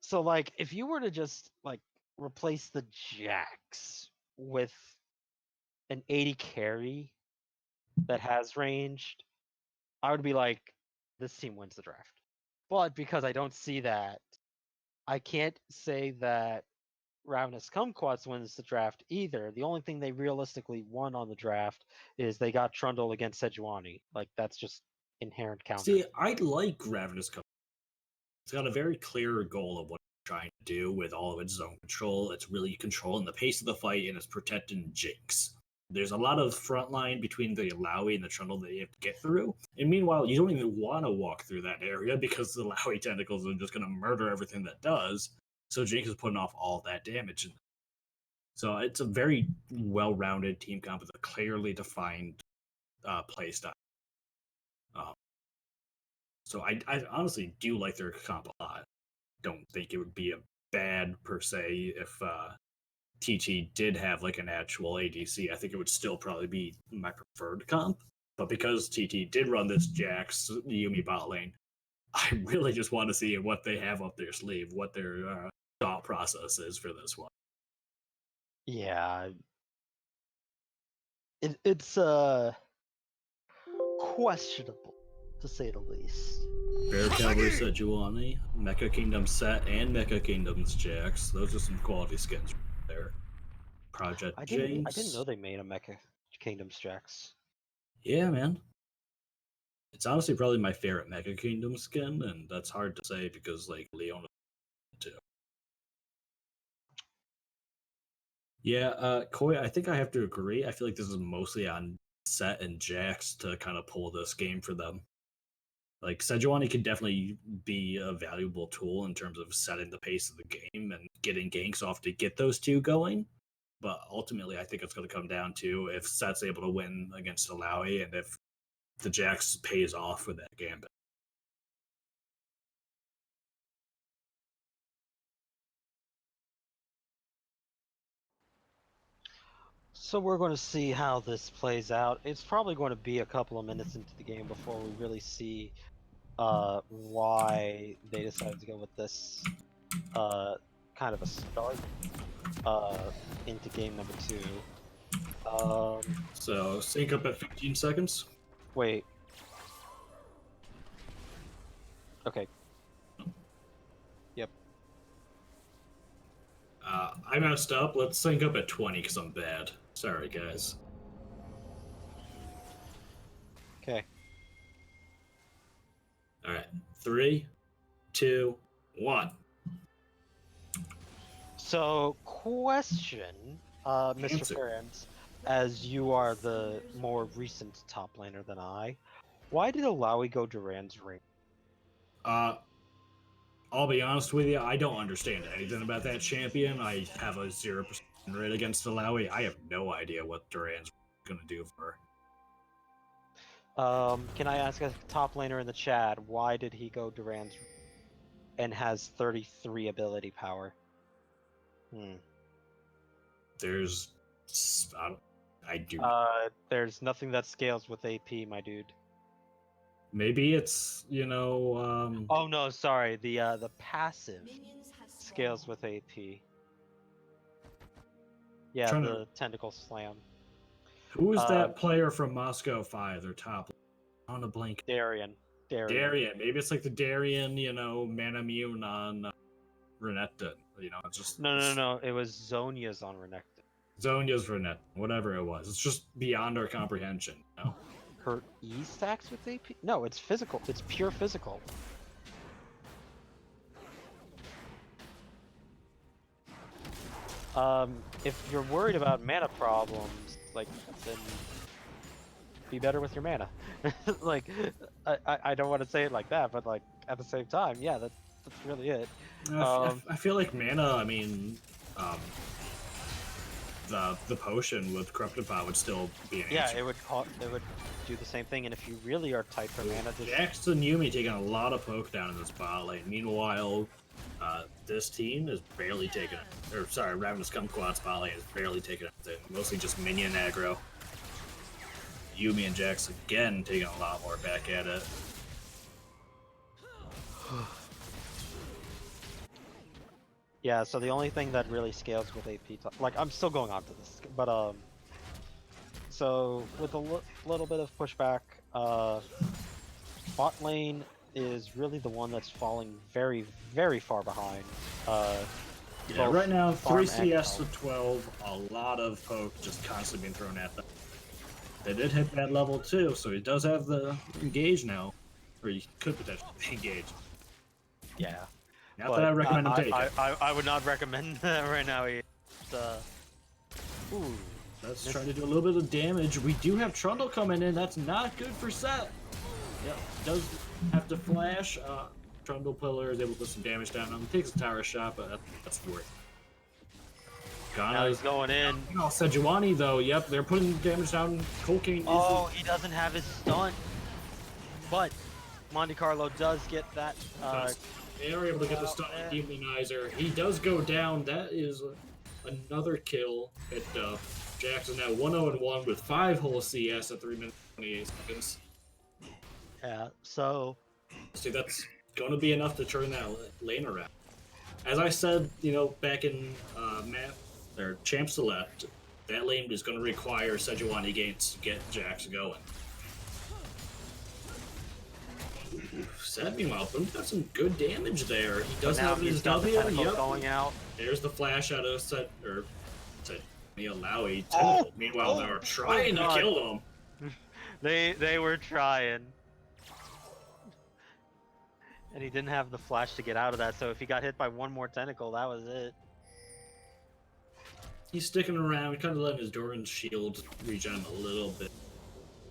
So like if you were to just like replace the Jax with an 80 carry that has ranged, I would be like, this team wins the draft. But because I don't see that, I can't say that Ravenous Kumquats wins the draft either. The only thing they realistically won on the draft is they got Trundle against Sejuani. Like, that's just inherent counter. See, I like Ravenous Kumquats. It's got a very clear goal of what it's trying to do with all of its zone control. It's really controlling the pace of the fight, and it's protecting Jinx. There's a lot of front line between the Lowy and the Trundle that you have to get through. And meanwhile, you don't even want to walk through that area because the Lowy tentacles are just going to murder everything that does. So Jinx is putting off all that damage. So it's a very well-rounded team comp with a clearly defined play style. So I honestly do like their comp a lot. Don't think it would be a bad per se if TT did have like an actual ADC. I think it would still probably be my preferred comp. But because TT did run this Jax Yumi bot lane, I really just want to see what they have up their sleeve, what their thought process is for this one. Yeah. It's questionable, to say the least. Bear Cavalry Sejuani, Mecha Kingdom Set, and Mecha Kingdoms Jax. Those are some quality skins right there. Project James. I didn't know they made a Mecha Kingdoms Jax. Yeah, man. It's honestly probably my favorite Mecha Kingdom skin, and that's hard to say because like Leona too. Yeah, Koi, I think I have to agree. I feel like this is mostly on Set and Jax to kind of pull this game for them. Like Sejuani can definitely be a valuable tool in terms of setting the pace of the game and getting ganks off to get those two going. But ultimately, I think it's going to come down to if Set's able to win against Alawi and if the Jax pays off with that gambit. So we're going to see how this plays out. It's probably going to be a couple of minutes into the game before we really see why they decided to go with this kind of a start into game number 2. So sync up at 15 seconds. Wait. Okay. Yep. I messed up. Let's sync up at 20 because I'm bad. Sorry, guys. Okay. All right. 3, 2, 1. So, question, Mr. Ferens, as you are the more recent top laner than I, why did Alawi go Duran's ring? I'll be honest with you, I don't understand anything about that champion. I have a 0% rate against Alawi. I have no idea what Duran's going to do for her. Can I ask a top laner in the chat, why did he go Duran's and has 33 ability power? There's... I do... There's nothing that scales with AP, my dude. Maybe it's, you know... Oh no, sorry. The passive scales with AP. Yeah, the tentacle slam. Who is that player from Moscow 5? Their top on a blank. Darian. Maybe it's like the Darian, you know, Manamune on Renekton. You know, it's just... No. It was Zhonya's on Renekton. Zhonya's Renekton. Whatever it was. It's just beyond our comprehension, you know? Her E stacks with AP? No, it's physical. It's pure physical. If you're worried about mana problems, like, then be better with your mana. Like, I don't want to say it like that, but like at the same time, yeah, that's really it. I feel like mana. I mean, the potion with Corrupted Pot would still be an answer. Yeah, it would do the same thing, and if you really are tight for mana, Jax and Yumi taking a lot of poke down in this bot lane. Meanwhile, this team is barely taking it. Or sorry, Ravenous Kmquats bot lane is barely taking it. Mostly just minion aggro. Yumi and Jax again taking a lot more back at it. Yeah, so the only thing that really scales with AP, like, I'm still going on to this, but so with a little bit of pushback, bot lane is really the one that's falling very, very far behind. Yeah, right now, farm 3 CS to health. 12, a lot of poke just constantly being thrown at them. They did hit that level too, so he does have the engage now. Or he could potentially engage. Yeah. Not that I recommend him take it. I would not recommend that right now. Ooh. Let's try to do a little bit of damage. We do have Trundle coming in. That's not good for Set. Yep, does have to flash. Trundle Pillar is able to put some damage down on him. Takes a tower shot, but that's worth it. Now he's going in. Oh, Sejuani though. Yep, they're putting damage down. Cocaine. Oh, he doesn't have his stun. But Monte Carlo does get that. They are able to get the stun demonizer. He does go down. That is another kill picked up. Jackson now 1-0-1 with 5 whole CS at 3 minutes and 28 seconds. Yeah, so see, that's going to be enough to turn that lane around. As I said, you know, back in Champ Select, that lane is going to require Sejuani gains to get Jax going. Set, meanwhile, Boom's got some good damage there. He does have his W. Yep. Going out. There's the flash out of Malawi. Oh, meanwhile, they're trying to kill him. They were trying. And he didn't have the flash to get out of that, so if he got hit by one more tentacle, that was it. He's sticking around, kind of letting his Doran shield regen a little bit.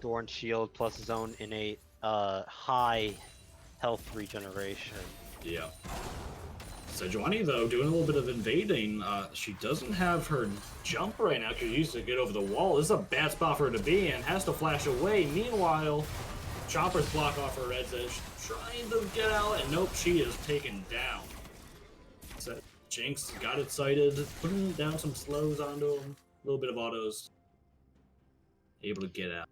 Doran shield plus his own innate high health regeneration. Yeah. Sejuani, though, doing a little bit of invading. She doesn't have her jump right now because she used to get over the wall. This is a bad spot for her to be in. Has to flash away. Meanwhile, Chopper's block off her red edge, trying to get out, and nope, she is taken down. So Jinx got it sighted, putting down some slows onto him, a little bit of autos, able to get out.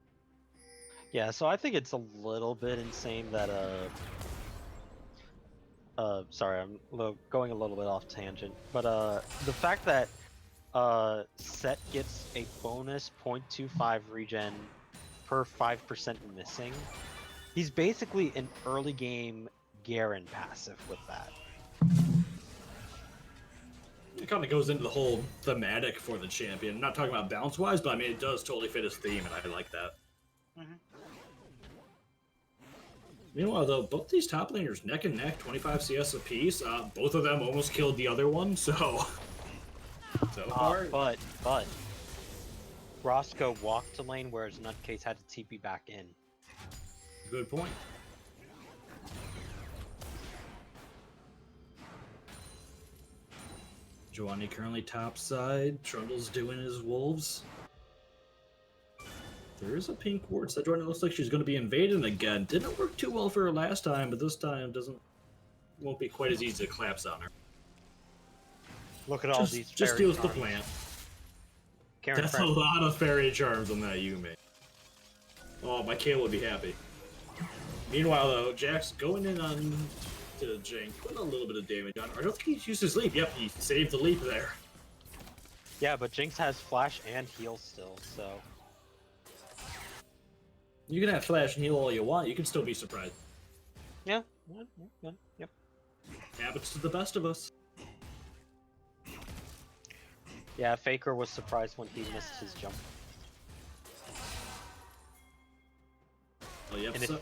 Yeah, so I think it's a little bit insane that sorry, I'm going a little bit off tangent, but the fact that Set gets a bonus 0.25 regen per 5% missing, he's basically an early game Garen passive with that. It kind of goes into the whole thematic for the champion. I'm not talking about balance wise, but I mean it does totally fit his theme, and I like that. Mm-hmm. Meanwhile, though, both these top laners neck and neck, 25 CS apiece. Both of them almost killed the other one, so far. But Roscoe walked to lane, whereas Nutcase had to TP back in. Good point. Giovanni currently top side. Trundle's doing his wolves. There is a pink ward. Sejuani looks like she's going to be invading again. Didn't work too well for her last time, but this time won't be quite as easy to collapse on her. Look at all these. Just steals the plant. That's a lot of fairy charms on that Yuumi. Oh, my Kale would be happy. Meanwhile, though, Jax going in on to Jinx, putting a little bit of damage on her. I don't think he's used his leap. Yep, he saved the leap there. Yeah, but Jinx has flash and heal still, so. You can have flash and heal all you want. You can still be surprised. Yeah. Yep. Happens to the best of us. Yeah, Faker was surprised when he missed his jump. Oh, yep. And if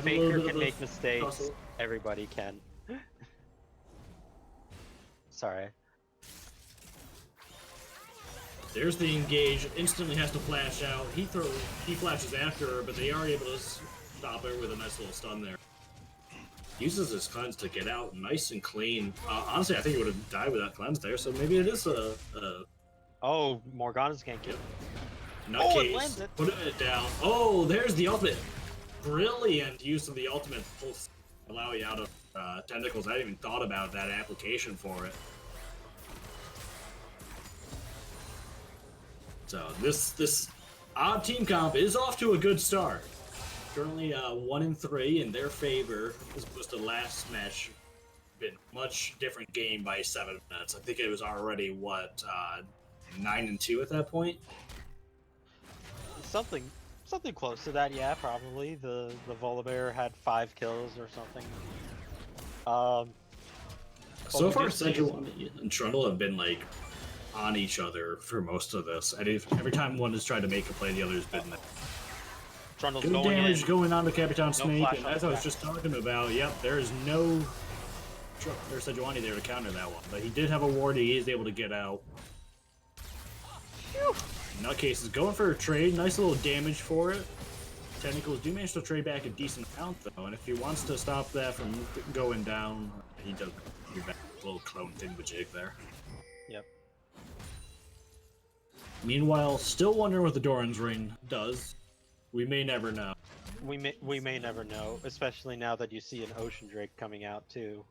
Faker can make mistakes, tussle. Everybody can. Sorry. There's the engage. Instantly has to flash out. He flashes after her, but they are able to stop her with a nice little stun there. Uses his cleanse to get out nice and clean. Honestly, I think he would have died without cleanse there, so maybe it is a Oh, Morgana's gank it. Nutcase, putting it down. Oh, there's the ultimate. Brilliant use of the ultimate to pull Malawi out of tentacles. I hadn't even thought about that application for it. So this odd team comp is off to a good start. Currently 1-3 in their favor, as opposed to last match. Been much different game by 7 minutes. I think it was already what 9-2 at that point. Something Something close to that, yeah, probably. The Volibear had 5 kills or something. So far, Sejuani and Trundle have been like on each other for most of this. And every time one has tried to make a play, the other's been Trundle's good going damage in. going on to Capitan Snake. flash And on as the I was back. just talking about, yep, there is no there's Sejuani there to counter that one. But he did have a ward. He is able to get out. Nutcase is going for a trade. Nice little damage for it. Tentacles do manage to trade back a decent amount, though, and if he wants to stop that from going down, he does do back a little clone thingamajig there. Yep. Meanwhile, still wondering what the Doran's Ring does. We may never know. We may never know, especially now that you see an Ocean Drake coming out too.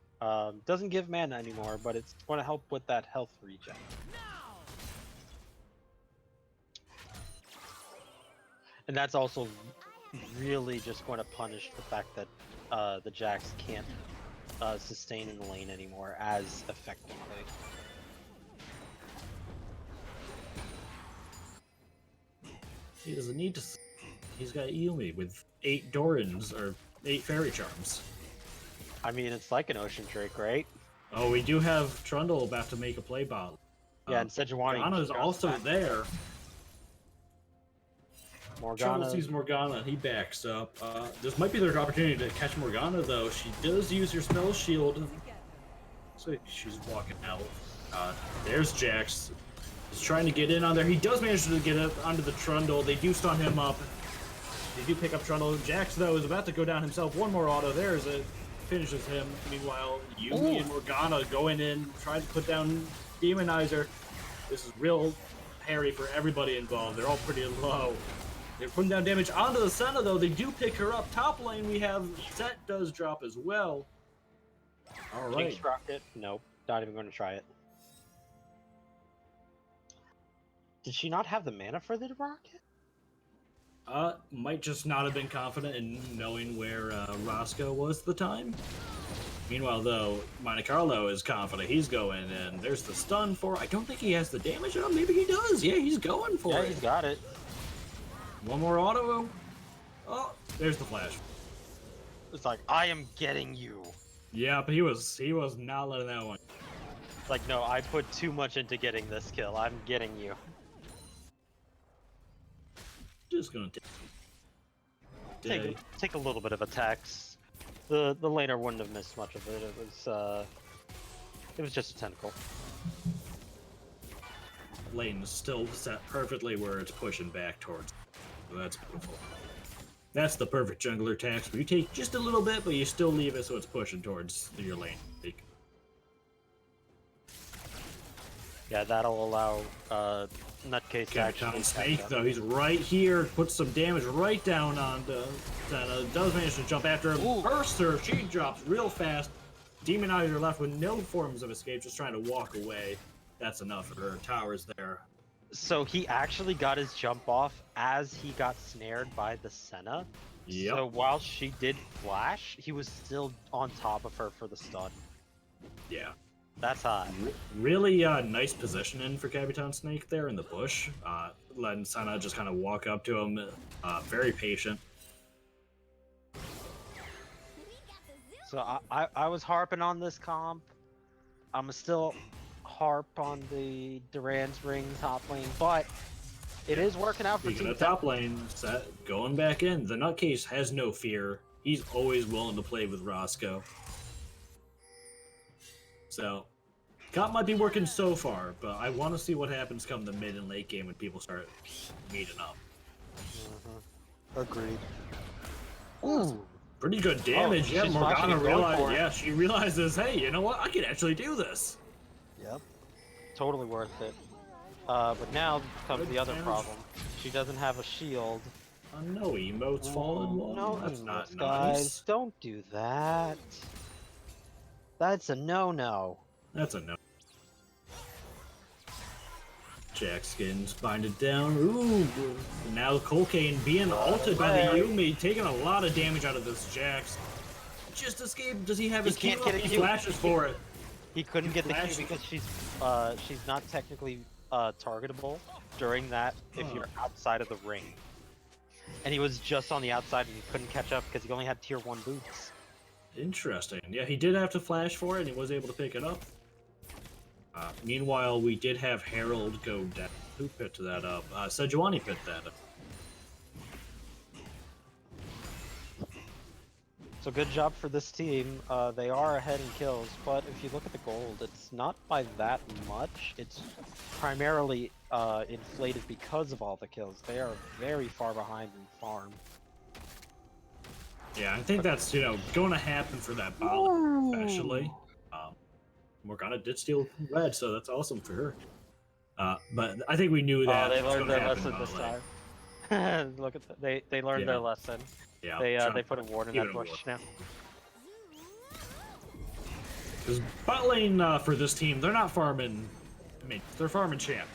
Doesn't give mana anymore, but it's going to help with that health regen. And that's also really just going to punish the fact that the Jax can't sustain in the lane anymore as effectively. He doesn't need to. He's got Yumi with 8 Dorans, or 8 Fairy Charms. I mean, it's like an Ocean Drake, right? Oh, we do have Trundle about to make a play bot. Yeah, and Sejuani. Morgana's also back. there. Morgana Trundle sees Morgana and he backs up. This might be their opportunity to catch Morgana, though. She does use her spell shield. So she's walking out. There's Jax. He's trying to get in on there. He does manage to get up onto the Trundle. They do stun him up. They do pick up Trundle. Jax, though, is about to go down himself. One more auto. There's it. Finishes him. Meanwhile, Yumi and Morgana going in, trying to put down Demonizer. This is real hairy for everybody involved. They're all pretty low. They're putting down damage onto the Senna, though. They do pick her up. Top lane, we have Set does drop as well. All right. Jinx rocket? Nope. Not even going to try it. Did she not have the mana for the rocket? Might just not have been confident in knowing where Roscoe was at the time. Meanwhile, though, Monte Carlo is confident. He's going in. There's the stun for. I don't think he has the damage on him. Maybe he does. Yeah, he's going for it. Yeah, he's got it. One more auto. Oh, there's the flash. It's like, I am getting you. Yeah, but he was not letting that one. It's like, no, I put too much into getting this kill. I'm getting you. Just gonna Take a little bit of attacks. The laner wouldn't have missed much of it. It was just a tentacle. Lane is still set perfectly where it's pushing back towards. So that's beautiful. That's the perfect jungler tax, where you take just a little bit, but you still leave it so it's pushing towards your lane. Yeah, that'll allow Nutcase to actually Snake, though, he's right here, puts some damage right down onto Senna. Does manage to jump after him. Bursts her, she drops real fast. Demonizer left with no forms of escape, just trying to walk away. That's enough for her. Tower's there. So he actually got his jump off as he got snared by the Senna. Yep. So while she did flash, he was still on top of her for the stun. Yeah. That's hot. Really nice positioning for Capitan Snake there in the bush. Letting Senna just kind of walk up to him. Very patient. So I was harping on this comp. I'm still harp on the Duran's Ring top lane, but it is working out for Speaking Team of top lane, Set going back in. The Nutcase has no fear. He's always willing to play with Roscoe. So, comp might be working so far, but I want to see what happens come the mid and late game when people start meeting up. Agreed. Ooh. Pretty good damage. Yeah, she's Morgana flashing and going realized. for it. Yeah, she realizes, hey, you know what? I can actually do this. Yep. Totally worth it. But now comes the other problem. She doesn't have a shield. No emotes falling. Well, No that's emotes, not guys. nice. Don't do that. That's a no-no. That's a no. Jack skins bind it down. Ooh, now Colcane being ulted by the Yumi, taking a lot of damage out of this Jax. Just escaped. Does he have his can't Q get up? a He Q. flashes for it. He couldn't get the Flash. Q because she's not technically targetable during that if you're outside of the ring. and he was just on the outside and he couldn't catch up because he only had tier 1 boots. Interesting. Yeah, he did have to flash for it, and he was able to pick it up. Meanwhile, we did have Harold go down. Who picked that up? Sejuani picked that up. So good job for this team. They are ahead in kills, but if you look at the gold, it's not by that much. It's primarily inflated because of all the kills. They are very far behind in farm. Yeah, I think that's, going to happen for that bot, especially. Morgana did steal red, so that's awesome for her. But I think we knew that. They learned their lesson this time. Look at they learned their lesson. Yeah, they put a ward in that bush now. Because bot lane for this team, they're not farming. I mean, they're farming champ.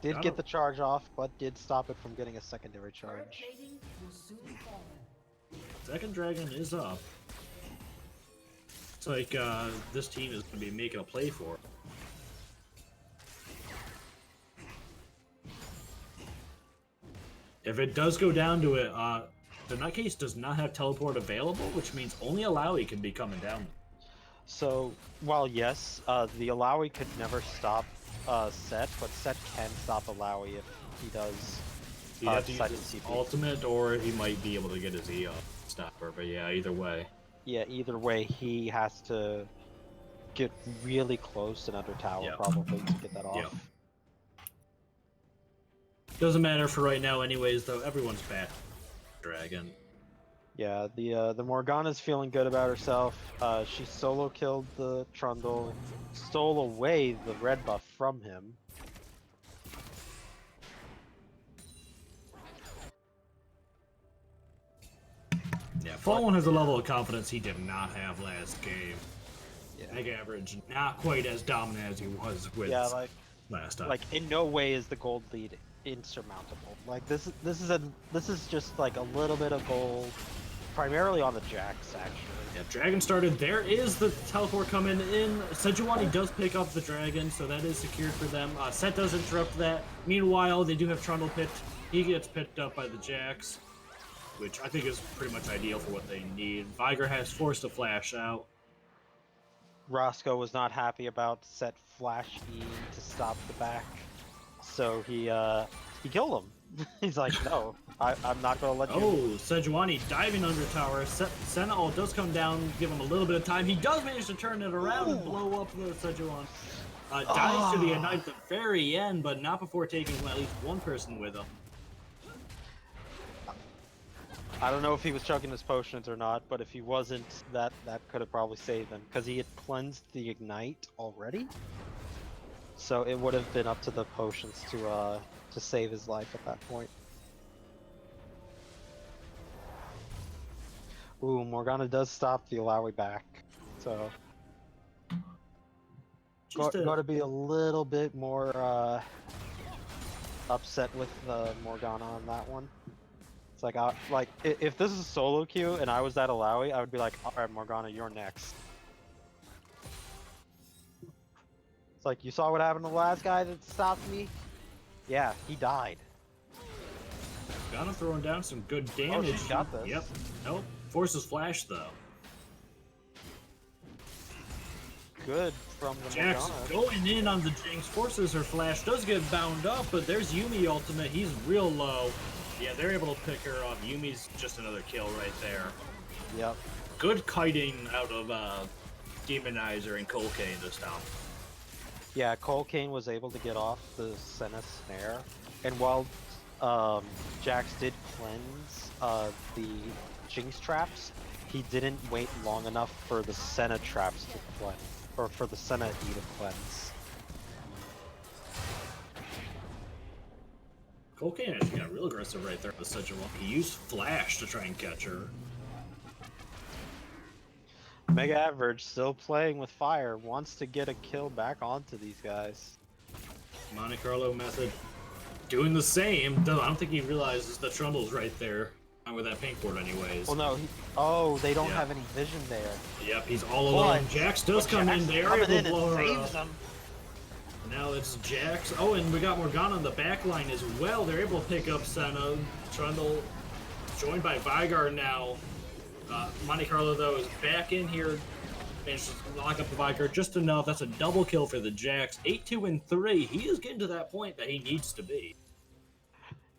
Did get the charge off, but did stop it from getting a secondary charge. Second dragon is up. It's like this team is going to be making a play for it. If it does go down to it, the Nutcase does not have teleport available, which means only Alawi can be coming down. So, while yes, the Alawi could never stop Set, but Set can stop Alawi if he does decide to CP. Ultimate, or he might be able to get his E off stopper, but yeah, either way. Yeah, either way, he has to get really close and under tower probably to get that off. Yep. Doesn't matter for right now anyways, though. Everyone's back. Dragon. Yeah, the Morgana's feeling good about herself. She solo killed the Trundle, stole away the red buff from him. Yeah, Fallen has a level of confidence he did not have last game. Yeah. Mega average not quite as dominant as he was with last time. Like in no way is the gold lead insurmountable. Like this is just like a little bit of gold, primarily on the Jax actually. Yeah, dragon started. There is the teleport coming in. Sejuani does pick up the dragon, so that is secured for them. Set does interrupt that. Meanwhile, they do have Trundle picked. He gets picked up by the Jax, which I think is pretty much ideal for what they need. Viger has forced a flash out. Roscoe was not happy about Set flash E to stop the back, so he killed him. He's like, no, I'm not gonna let you. Oh, Sejuani diving under tower. Sentinel does come down, give him a little bit of time. He does manage to turn it around and blow up the Sejuani. Dies to the Ignite at the very end, but not before taking at least one person with him. I don't know if he was chugging his potions or not, but if he wasn't, that could have probably saved him, because he had cleansed the Ignite already. So it would have been up to the potions to save his life at that point. Ooh, Morgana does stop the Alawi back, so got to be a little bit more upset with Morgana on that one. It's like, if this is a solo queue and I was that Alawi, I would be like, alright Morgana, you're next. It's like, you saw what happened to the last guy that stopped me? Yeah, he died. Morgana throwing down some good damage. Oh, she got this. Yep. Nope. Forces flash though. Good from the Jax Morgana. going in on the Jinx. Forces her flash. Does get bound up, but there's Yuumi ultimate. He's real low. Yeah, they're able to pick her up. Yumi's just another kill right there. Yep. Good kiting out of Demonizer and Colkane this time. Yeah, Colkane was able to get off the Senna snare, and while Jax did cleanse the Jinx traps, he didn't wait long enough for the Senna traps to cleanse, or for the Senna E to cleanse. Colkane actually got real aggressive right there with such a one. He used Flash to try and catch her. Mega Average still playing with fire, wants to get a kill back onto these guys. Monte Carlo method doing the same, though I don't think he realizes the Trundle's right there. Not with that pink board anyways. Well no, they don't have any vision there. Yep, he's all alone. Jax does come in there, able to blow her up. Now it's Jax. Oh, and we got Morgana on the back line as well. They're able to pick up Senna. Trundle joined by Vygar now. Monte Carlo, though, is back in here. Managed to lock up the Vygar just enough. That's a double kill for the Jax. 8-2 and 3. He is getting to that point that he needs to be.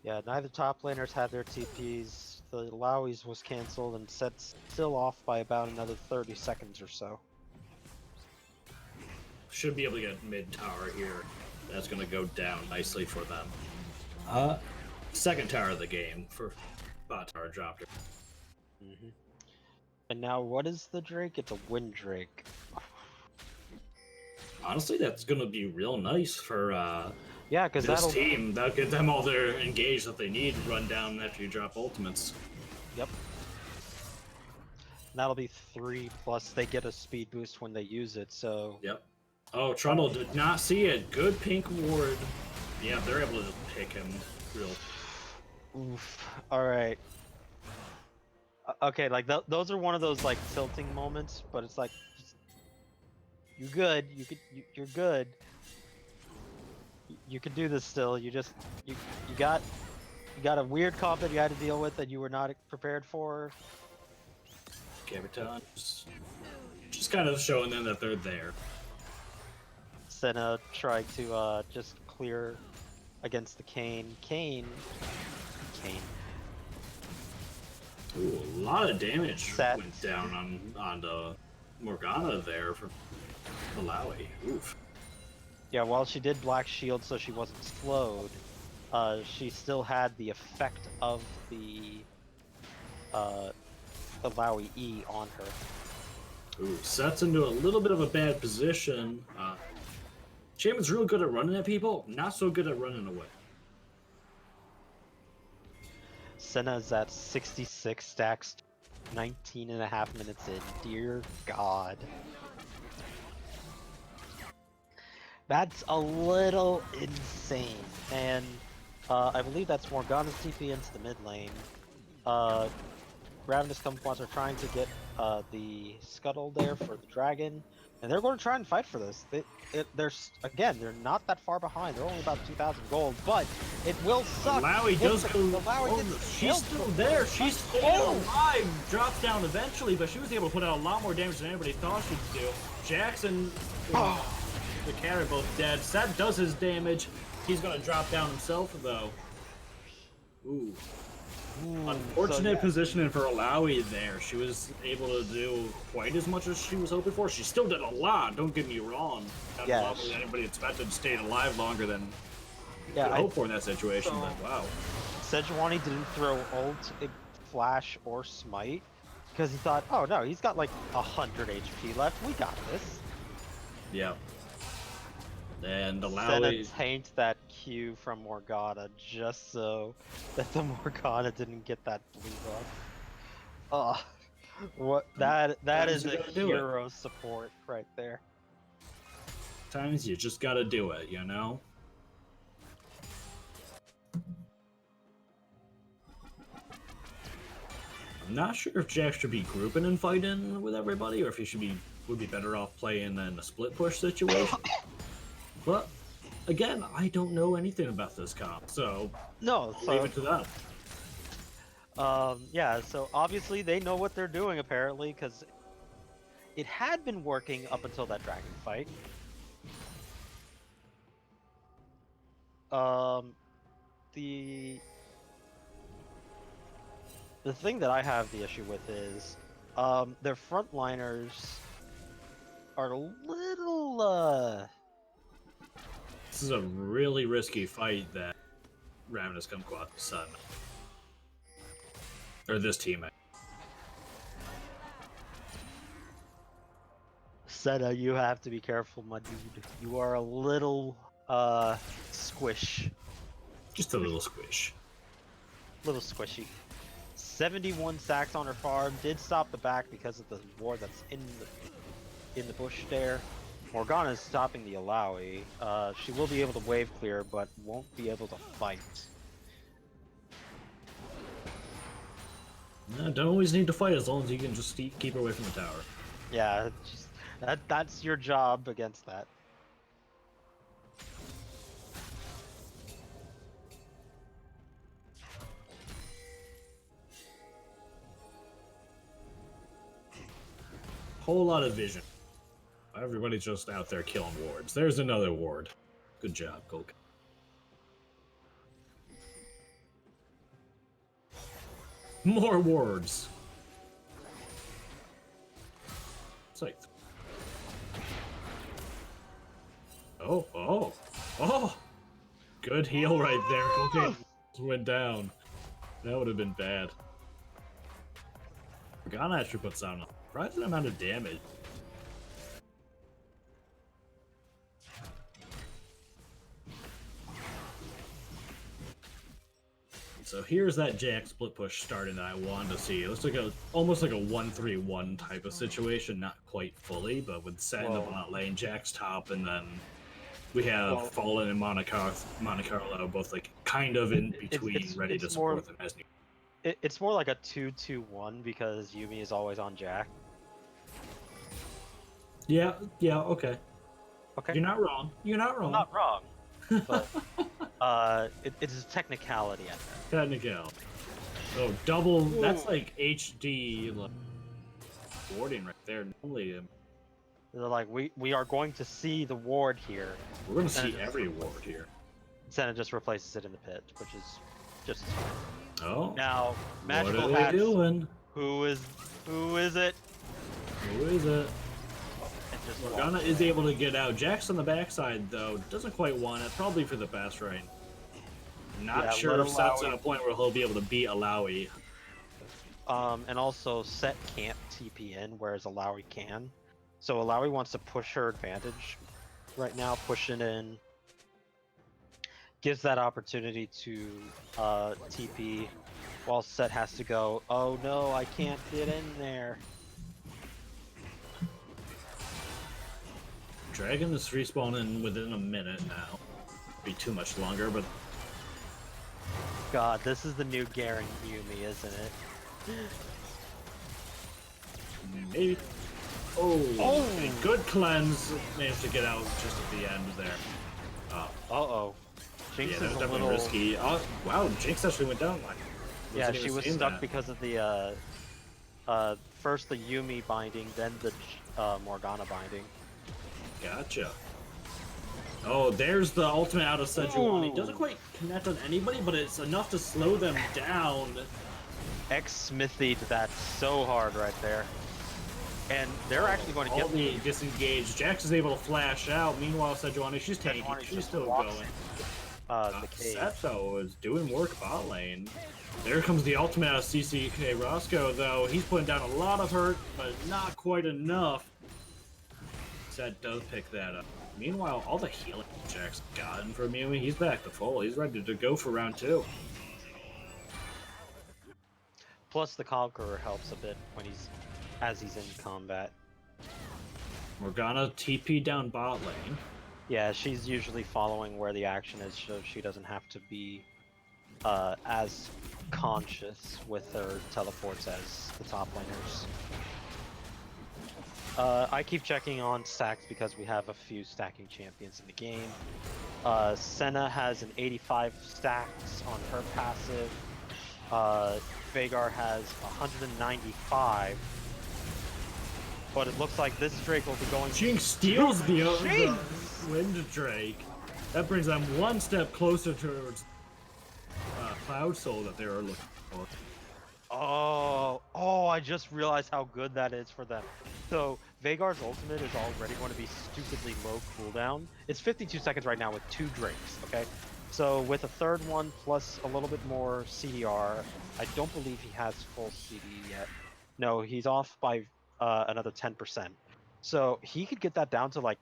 Yeah, neither top laners had their TPs. The Lowies was cancelled and Set's still off by about another 30 seconds or so. Should be able to get mid tower here. That's going to go down nicely for them. Second tower of the game for bot tower dropped her. And now what is the Drake? It's a Wind Drake. Honestly, that's going to be real nice for yeah, because this team. That'll get them all their engage that they need to run down after you drop ultimates. Yep. That'll be 3, plus they get a speed boost when they use it, so... Yep. Oh, Trundle did not see it. Good pink ward. Yeah, they're able to just pick him real... Oof. Alright. Okay, like, those are one of those, like, tilting moments, but it's like... You're good. You're good. You can do this still. You just... You got a weird comp that you had to deal with that you were not prepared for. Kmquats just kind of showing them that they're there. Senna trying to just clear against the Kane. Kane. Ooh, a lot of damage Set. went down on the Morgana there for Malawi. Oof. Yeah, while she did Black Shield so she wasn't slowed, she still had the effect of the Malawi E on her. Ooh, Set's into a little bit of a bad position. Shaman's real good at running at people, not so good at running away. Senna's at 66 stacks, 19.5 minutes in. Dear God. That's a little insane. And I believe that's Morgana's TP into the mid lane. Ravenous Kmquats are trying to get the scuttle there for the dragon. And they're going to try and fight for this. They're not that far behind. They're only about 2,000 gold, but it will suck. Malawi does go. She's still there. She's still alive. Drops down eventually, but she was able to put out a lot more damage than anybody thought she could do. Jackson, the carry both dead. Set does his damage. He's going to drop down himself, though. Ooh. Unfortunate positioning for Malawi there. She was able to do quite as much as she was hoping for. She still did a lot, don't get me wrong. Not longer than anybody expected, stayed alive longer than you could hope for in that situation, but wow. Sejuani didn't throw ult, flash, or smite because he thought, oh no, he's got like 100 HP left. We got this. Yeah. And Senna tanked that Q from Morgana just so that the Morgana didn't get that blue buff. What that is a hero support right there. Times you just gotta do it, you know? I'm not sure if Jack should be grouping and fighting with everybody, or if he would be better off playing in a split push situation. But again, I don't know anything about this comp, so leave it to them. Yeah, so obviously they know what they're doing apparently, because it had been working up until that dragon fight. The thing that I have the issue with is their frontliners are a little This is a really risky fight that Ravenous Kmquats son. Or this team. Senna, you have to be careful, my dude. You are a little squish. Just a little squish. Little squishy. 71 sacks on her farm. Did stop the back because of the ward that's in the bush there. Morgana is stopping the Alawi. She will be able to wave clear, but won't be able to fight. No, don't always need to fight as long as you can just keep her away from the tower. Yeah, that's your job against that. whole lot of vision. Everybody's just out there killing wards. There's another ward. Good job, Coke. More wards. It's like... Oh! Good heal right there. Okay, went down. That would have been bad. Morgana actually puts down a surprising amount of damage. So here's that Jack split push starting that I wanted to see. It looks like almost like a 1-3-1 type of situation, not quite fully, but with Set in the bot lane, Jack's top, and then we have Fallen and Monte Carlo both like kind of in between, ready to support them as needed. It's more like a 2-2-1 because Yuumi is always on Jack. Yeah, okay. Okay. You're not wrong. You're not wrong. I'm not wrong. But it's a technicality at that. Technical. Oh, double. Ooh. That's like HD warding right there. Normally, they're like, we are going to see the ward here. We're going to see every ward here. Senna just replaces it in the pit, which is just as fine. Oh. Now, magical what are they doing? Who is it? Who is it? Morgana is able to get out. Jack's on the backside, though. Doesn't quite want it. Probably for the best right. Not sure if Set's at a point where he'll be able to beat Alawi. And also, Set can't TP in, whereas Alawi can. So Alawi wants to push her advantage right now, pushing in. Gives that opportunity to TP, while Set has to go, oh no, I can't get in there. Dragon is respawning within a minute now. Be too much longer, but... God, this is the new Garen Yuumi, isn't it? Maybe. Oh! Good cleanse. Managed to get out just at the end there. Uh-oh. Jinx yeah, that was is definitely risky. Oh, wow, Jinx actually went down. Yeah, she was stuck because of the, first the Yuumi binding, then the Morgana binding. Gotcha. Oh, there's the ultimate out of Sejuani. Doesn't quite connect on anybody, but it's enough to slow them down. X-smithied that so hard right there. And they're actually going to get me disengaged. Jax is able to flash out. Meanwhile, Sejuani, she's tanking. She's still going. Septo is doing work bot lane. There comes the ultimate out of CCK Roscoe, though. He's putting down a lot of hurt, but not quite enough. Set does pick that up. Meanwhile, all the healing Jack's gotten from Yuumi, he's back to full. He's ready to go for round 2. Plus, the Conqueror helps a bit when as he's in combat. Morgana TP down bot lane. Yeah, she's usually following where the action is, so she doesn't have to be as conscious with her teleports as the top laners. I keep checking on stacks because we have a few stacking champions in the game. Senna has an 85 stacks on her passive. Vhagar has 195. But it looks like this Drake will be going... Jinx steals the Wind Drake. That brings them one step closer towards Cloud Soul that they were looking for. Oh, I just realized how good that is for them. So, Vhagar's ultimate is already going to be stupidly low cooldown. It's 52 seconds right now with 2 Drakes, okay? So, with a third one plus a little bit more CDR, I don't believe he has full CD yet. No, he's off by another 10%. So, he could get that down to like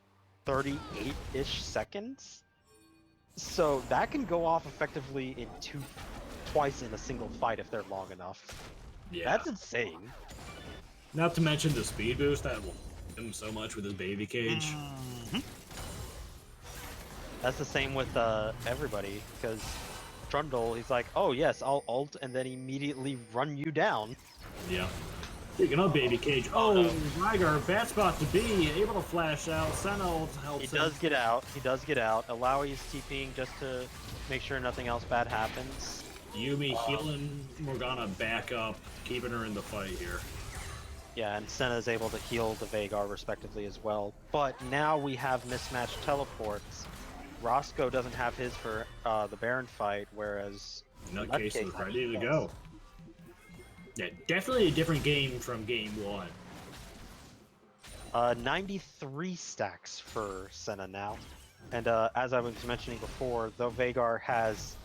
38-ish seconds. So, that can go off effectively in twice in a single fight if they're long enough. Yeah. That's insane. Not to mention the speed boost that will him so much with his baby cage. Mm-hmm. That's the same with everybody, because Trundle, he's like, oh yes, I'll ult and then immediately run you down. Yeah. Speaking of baby cage, Rygar, bad spot to be, able to flash out, Senna ult helps him. He does get out, Alawi is TPing just to make sure nothing else bad happens. Yuumi healing Morgana back up, keeping her in the fight here. Yeah, and Senna is able to heal the Vagar respectively as well. But now we have mismatched teleports. Roscoe doesn't have his for the Baron fight, whereas Nutcase is ready to go. Yeah, definitely a different game from game 1. 93 stacks for Senna now. And as I was mentioning before, though Vagar has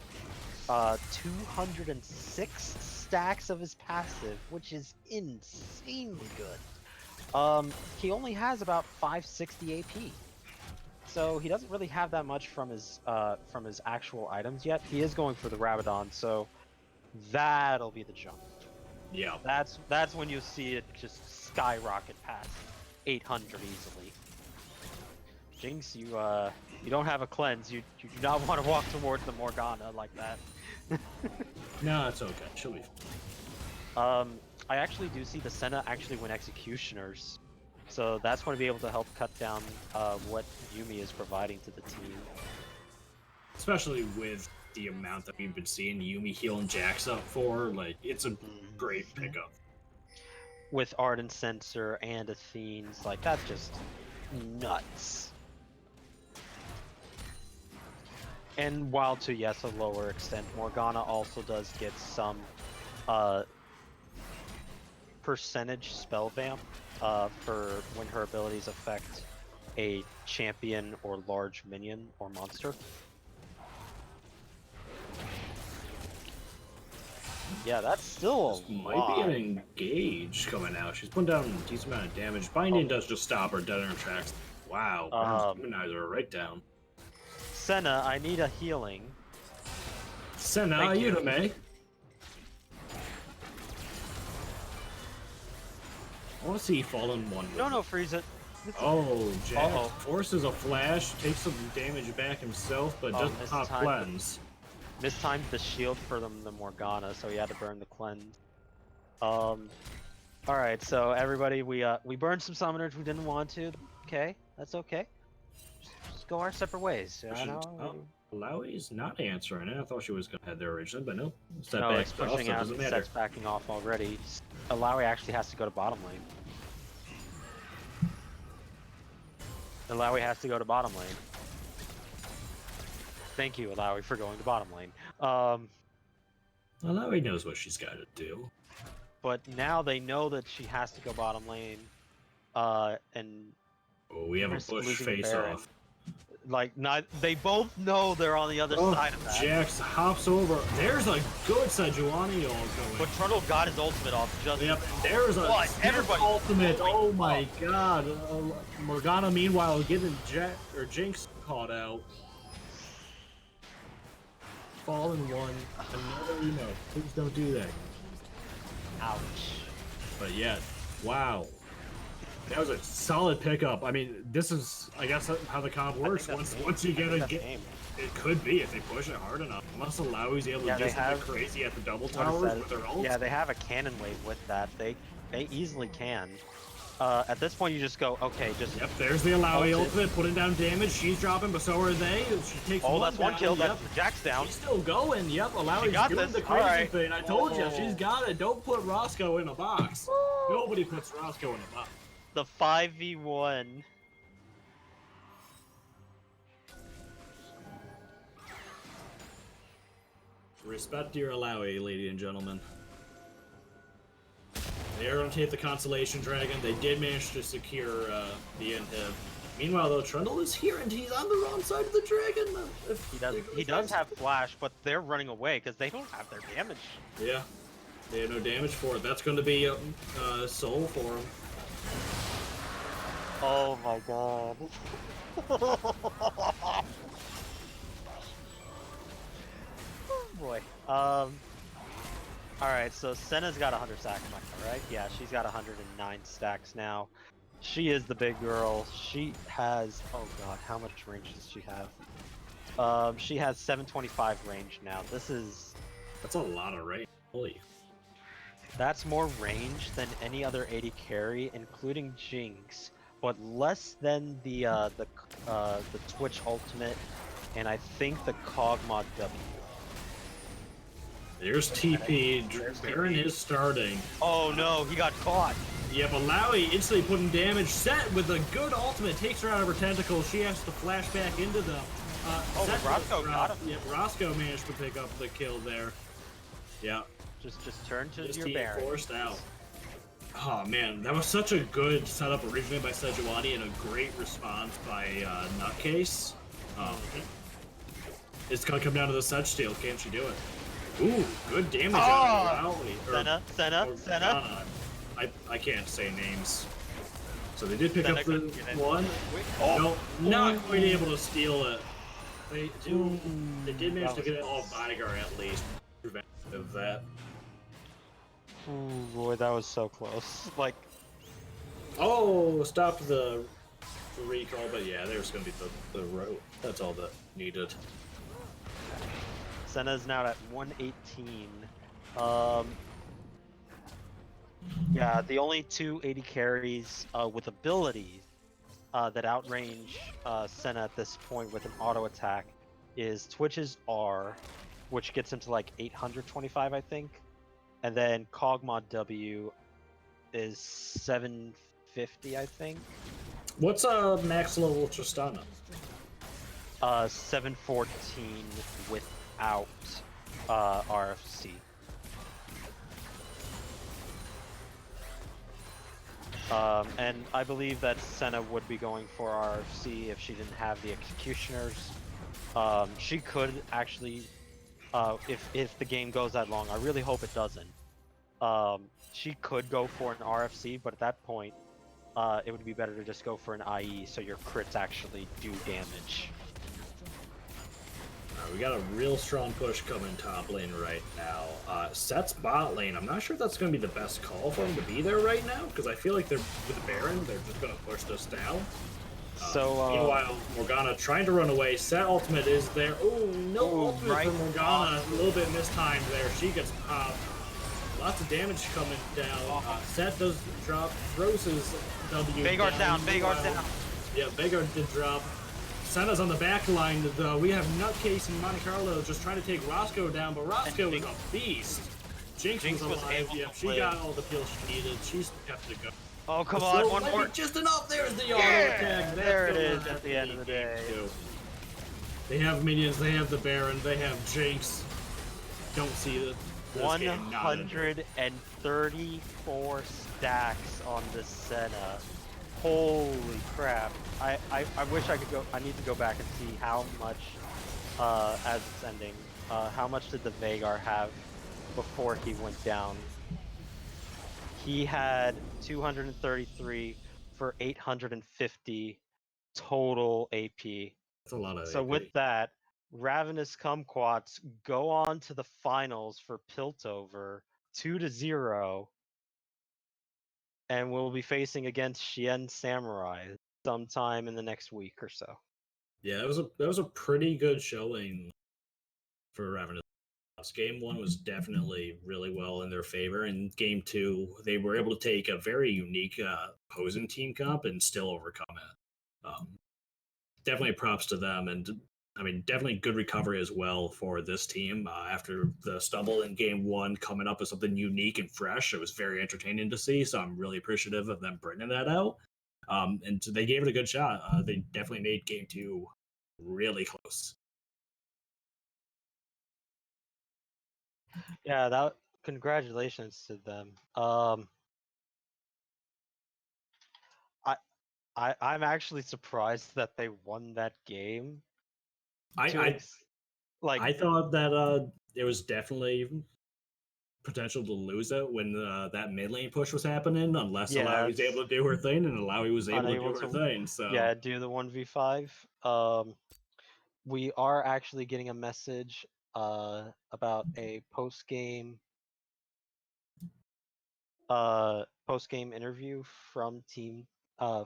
206 stacks of his passive, which is insanely good. He only has about 560 AP. So he doesn't really have that much from his actual items yet. He is going for the Rabadon, so that'll be the jump. Yeah. That's when you see it just skyrocket past 800 easily. Jinx, you don't have a cleanse. You do not want to walk towards the Morgana like that. No, it's okay. She'll be fine. I actually do see the Senna actually win Executioners. So that's going to be able to help cut down what Yuumi is providing to the team. Especially with the amount that we've been seeing Yuumi healing Jax up for, like, it's a great pickup. With Ardent Sensor and Athene's, like, that's just nuts. And while to, yes, a lower extent, Morgana also does get some percentage spell vamp for when her abilities affect a champion or large minion or monster. Yeah, that's still a might lot. be an engage coming out. She's putting down a decent amount of damage. Binding does just stop her dead in her tracks. Wow, Demonizer right down. Senna, I need a healing. Senna, you may. I want to see Fallen 1. No, freeze it. Oh, Jack forces a flash, takes some damage back himself, but doesn't pop cleanse. Mistimed the shield for the Morgana, so he had to burn the cleanse. Alright, so everybody, we burned some summoners we didn't want to. Okay, that's okay. Just go our separate ways. Lowie's not answering it. I thought she was going to head there originally, but no. It's pushing out, Set's backing off already. Alawi actually has to go to bottom lane. Alawi has to go to bottom lane. Thank you, Alawi, for going to bottom lane. Alawi knows what she's got to do. But now they know that she has to go bottom lane. And we have a bush face off. Like, they both know they're on the other side of that. Jax hops over. There's a good Sejuani ult going. But Trundle got his ultimate off just. Yep, there's a ultimate. Oh my god. Morgana, meanwhile, getting Jinx caught out. Fallen 1. Another emo. Please don't do that. Ouch. But yeah, wow. That was a solid pickup. I mean, this is, I guess, how the comp works. Once you get a game, it could be if they push it hard enough. Unless Alawi's able to do something crazy at the double towers with their ult. Yeah, they have a cannon wave with that. They easily can. At this point, you just go, okay, just. Yep, there's the Alawi ultimate, putting down damage. She's dropping, but so are they. She takes that's one kill. That's Jack's down. She's still going. Yep, Alawi's doing the crazy thing. I told you, she's got it. Don't put Roscoe in a box. Nobody puts Roscoe in a box. The 5v1. Respect your Alawi, ladies and gentlemen. They are going to take the Constellation Dragon. They did manage to secure the inhib. Meanwhile, though, Trundle is here and he's on the wrong side of the dragon. He does have flash, but they're running away because they don't have their damage. Yeah, they have no damage for it. That's going to be soul for him. Oh my god. Oh boy. Alright, so Senna's got 100 stacks now, right? Yeah, she's got 109 stacks now. She is the big girl. She has, oh god, how much range does she have? She has 725 range now. That's a lot of range. Holy. That's more range than any other AD carry, including Jinx, but less than the Twitch ultimate, and I think the Kmquats W. There's TP. Baron is starting. Oh no, he got caught. Yeah, but Lowy instantly putting damage. Set with a good ultimate takes her out of her tentacle. She has to flash back into them. But Roscoe got him. Yeah, Roscoe managed to pick up the kill there. Yeah. Just turn to your Baron. Forced out. Oh man, that was such a good setup originally by Sejuani and a great response by Nutcase. It's gonna come down to the Sedge steal. Can she do it? Ooh, good damage out of Lowy. Senna. I can't say names. So they did pick up the one. No, not quite able to steal it. They did manage to get it off Bodyguard at least. Preventive that. Ooh, boy, that was so close. Like, oh, stopped the recall, but yeah, there's gonna be the row. That's all that needed. Senna's now at 118. Yeah, the only two 80 carries with abilities that outrange Senna at this point with an auto attack is Twitch's R, which gets him to like 825, I think. And then Kog'Maw W is 750, I think. What's max level Tristana? 714 without RFC. And I believe that Senna would be going for RFC if she didn't have the Executioners. She could actually, if the game goes that long, I really hope it doesn't. She could go for an RFC, but at that point, it would be better to just go for an IE so your crits actually do damage. We got a real strong push coming top lane right now. Set's bot lane, I'm not sure that's going to be the best call for him to be there right now, because I feel like they're with the Baron, they're just going to push this down. Meanwhile, Morgana trying to run away. Set ultimate is there. Oh, no ultimate for Morgana. A little bit mistimed there. She gets popped. Lots of damage coming down. Set does drop. Throws his W. Veigar's down. Yeah, Veigar did drop. Senna's on the back line, though. We have Nutcase and Monte Carlo just trying to take Roscoe down, but Roscoe is a beast. Jinx was alive. Yeah, she got all the kills she needed. She's kept it going. Oh, come on, one more. Just enough. There's the auto attack. There it is at the end of the day. They have minions. They have the Baron. They have Jinx. Don't see the 134 stacks on the Senna. Holy crap. I wish I could go. I need to go back and see how much, as it's ending, how much did the Veigar have before he went down? He had 233 for 850 total AP. That's a lot of So AP. with that, Ravenous Kmquats go on to the finals for Piltover 2-0. And we'll be facing against Xian Samurai sometime in the next week or so. Yeah, that was a pretty good showing for Ravenous. Game 1 was definitely really well in their favor. In Game 2, they were able to take a very unique opposing team comp and still overcome it. Definitely props to them, and I mean, definitely good recovery as well for this team after the stumble in Game 1, coming up with something unique and fresh. It was very entertaining to see, so I'm really appreciative of them bringing that out. And they gave it a good shot. They definitely made Game 2 really close. Yeah, congratulations to them. I'm actually surprised that they won that game. I thought that there was definitely potential to lose it when that mid lane push was happening, unless Alawi was able to do her thing, and Alawi was able to do her thing. So yeah, do the 1v5. We are actually getting a message about a post-game interview from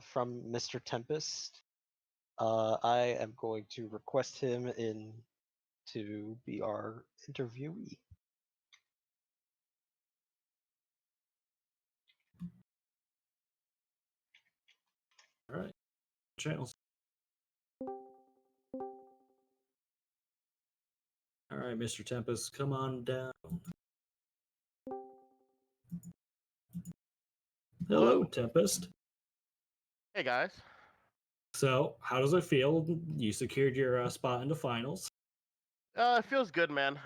from Mr. Tempest. I am going to request him in to be our interviewee. All right, channels. All All right, Mr. Tempest, come on down. Hello, Tempest. Hey guys. So, how does it feel? You secured your spot in the finals. It feels good, man.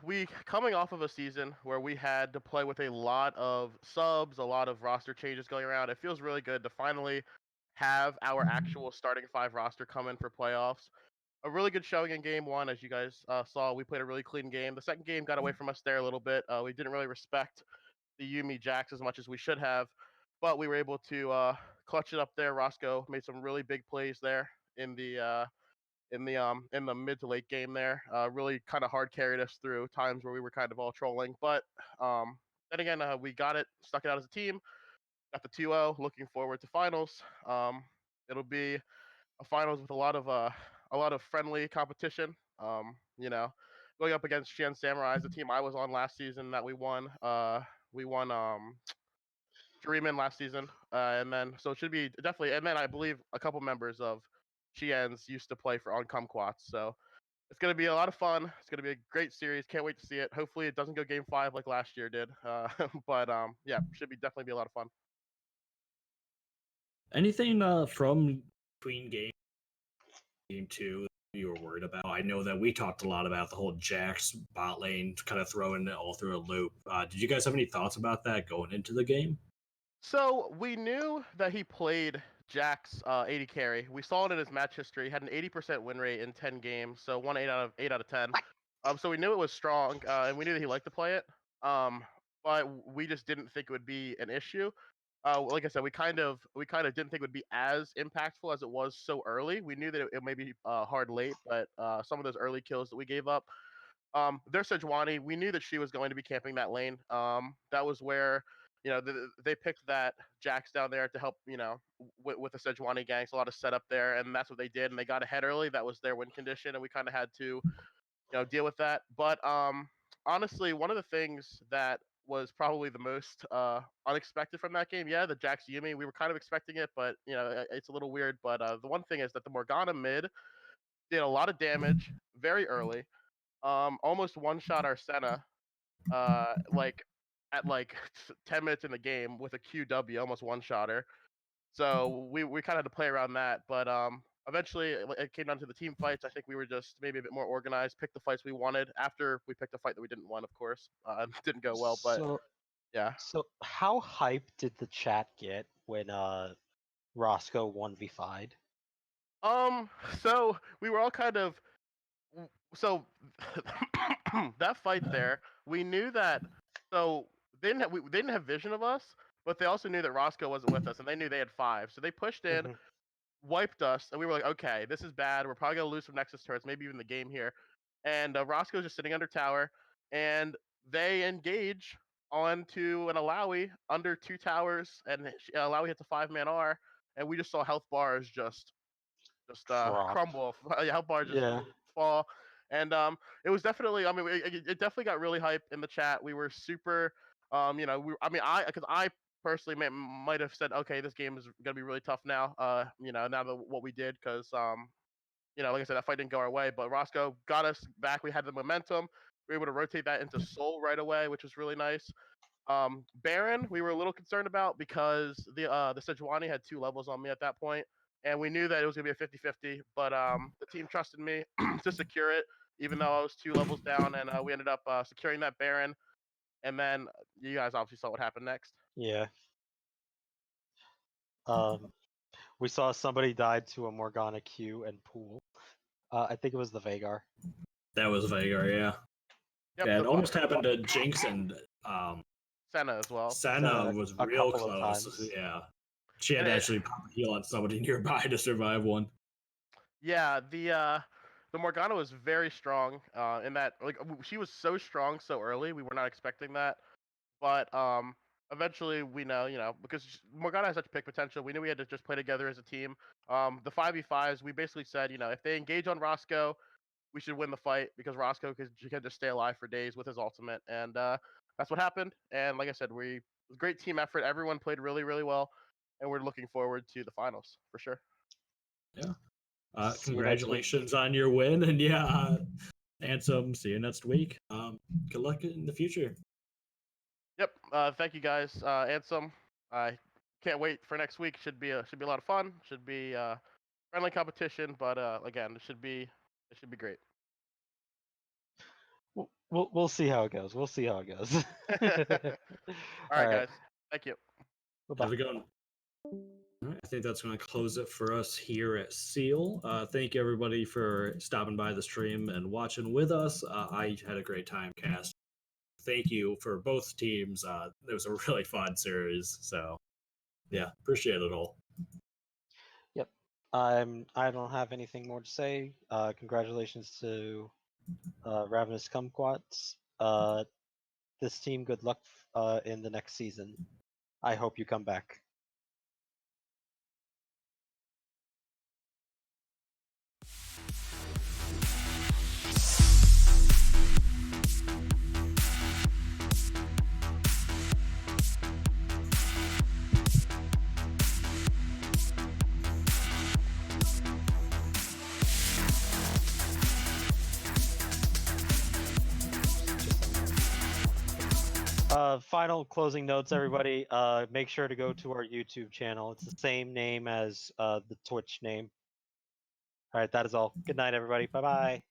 We coming off of a season where we had to play with a lot of subs, a lot of roster changes going around. It feels really good to finally have our actual starting five roster come in for playoffs. A really good showing in game one, as you guys saw. We played a really clean game. The second game got away from us there a little bit. We didn't really respect the Yumi Jax as much as we should have, but we were able to clutch it up there. Roscoe made some really big plays there in the mid to late game there. Really kind of hard carried us through times where we were kind of all trolling. But then again, we got it, stuck it out as a team, got the 2-0. Looking forward to finals. It'll be a finals with a lot of friendly competition. Going up against Shan Samurai, the team I was on last season that we won. We won Dreamin last season, and then so it should be definitely. And then I believe a couple members of Chien's used to play for on Kmquats, so it's gonna be a lot of fun. It's gonna be a great series. Can't wait to see it. Hopefully, it doesn't go Game 5 like last year did. But yeah, should be definitely be a lot of fun. Anything from between game two you were worried about? I know that we talked a lot about the whole Jax bot lane kind of throwing it all through a loop. Did you guys have any thoughts about that going into the game? So we knew that he played Jack's 80 carry. We saw it in his match history. He had an 80% win rate in 10 games, so won 8 out of 10. So we knew it was strong, and we knew that he liked to play it. But we just didn't think it would be an issue. Like I said, we kind of didn't think it would be as impactful as it was so early. We knew that it may be hard late, but some of those early kills that we gave up. There's Sejuani. We knew that she was going to be camping that lane. That was where they picked that Jax down there to help with the Sejuani gangs. A lot of setup there, and that's what they did. And they got ahead early. That was their win condition, and we kind of had to deal with that. But honestly, one of the things that was probably the most unexpected from that game, yeah, the Jax Yumi, we were kind of expecting it, but it's a little weird. But the one thing is that the Morgana mid did a lot of damage very early. Almost one shot our Senna, like at like 10 minutes in the game with a QW, almost one shotter. So we kind of had to play around that, but eventually it came down to the team fights. I think we were just maybe a bit more organized, picked the fights we wanted. After we picked a fight that we didn't want, of course, didn't go well. But yeah. So how hyped did the chat get when Roscoe 1v5'd? So we were all kind of so that fight there. We knew that. So we didn't have vision of us, but they also knew that Roscoe wasn't with us, and they knew they had 5. So they pushed in, wiped us, and we were like, okay, this is bad. We're probably gonna lose some Nexus turrets, maybe even the game here. And Roscoe's just sitting under tower, and they engage onto an Alawi under 2 towers, and Alawi hits a 5-man R, and we just saw health bars just crumble. Health bars just fall, and it was definitely. I mean, it definitely got really hype in the chat. We were super. Because I personally might have said, okay, this game is gonna be really tough now. Now that what we did, because like I said, that fight didn't go our way, but Roscoe got us back. We had the momentum. We were able to rotate that into Soul right away, which was really nice. Baron, we were a little concerned about because the Sejuani had 2 levels on me at that point, and we knew that it was gonna be a 50-50. But the team trusted me to secure it, even though I was 2 levels down, and we ended up securing that Baron. And then you guys obviously saw what happened next. Yeah. We saw somebody died to a Morgana Q and pool. I think it was the Veigar. That was Veigar, yeah. Yep, yeah, it almost happened to Jinx and Senna as well. Senna was real close. Yeah. She had to actually pop a heal on somebody nearby to survive one. Yeah, the Morgana was very strong in that, like, she was so strong so early. We were not expecting that. But eventually we know, because Morgana has such pick potential, we knew we had to just play together as a team. The 5v5s, we basically said, if they engage on Roscoe, we should win the fight because Roscoe could just stay alive for days with his ultimate. And that's what happened. And like I said, it was a great team effort. Everyone played really, really well. And we're looking forward to the finals for sure. Yeah. Congratulations on your win. And yeah, Ansem, see you next week. Good luck in the future. Yep. Thank you guys. Ansem, I can't wait for next week. Should be a lot of fun. Should be friendly competition, but again, it should be great. We'll see how it goes. We'll see how it goes. All right, guys. Thank you. Have a good one. All right, I think that's going to close it for us here at Seal. Thank you, everybody, for stopping by the stream and watching with us. I had a great time, cast. Thank you for both teams. It was a really fun series. So, yeah, appreciate it all. Yep. I don't have anything more to say. Congratulations to Ravenous Kmquats. This team, good luck in the next season. I hope you come back. Final closing notes, everybody. Make sure to go to our YouTube channel. It's the same name as the Twitch name. All right, that is all. Good night, everybody. Bye-bye.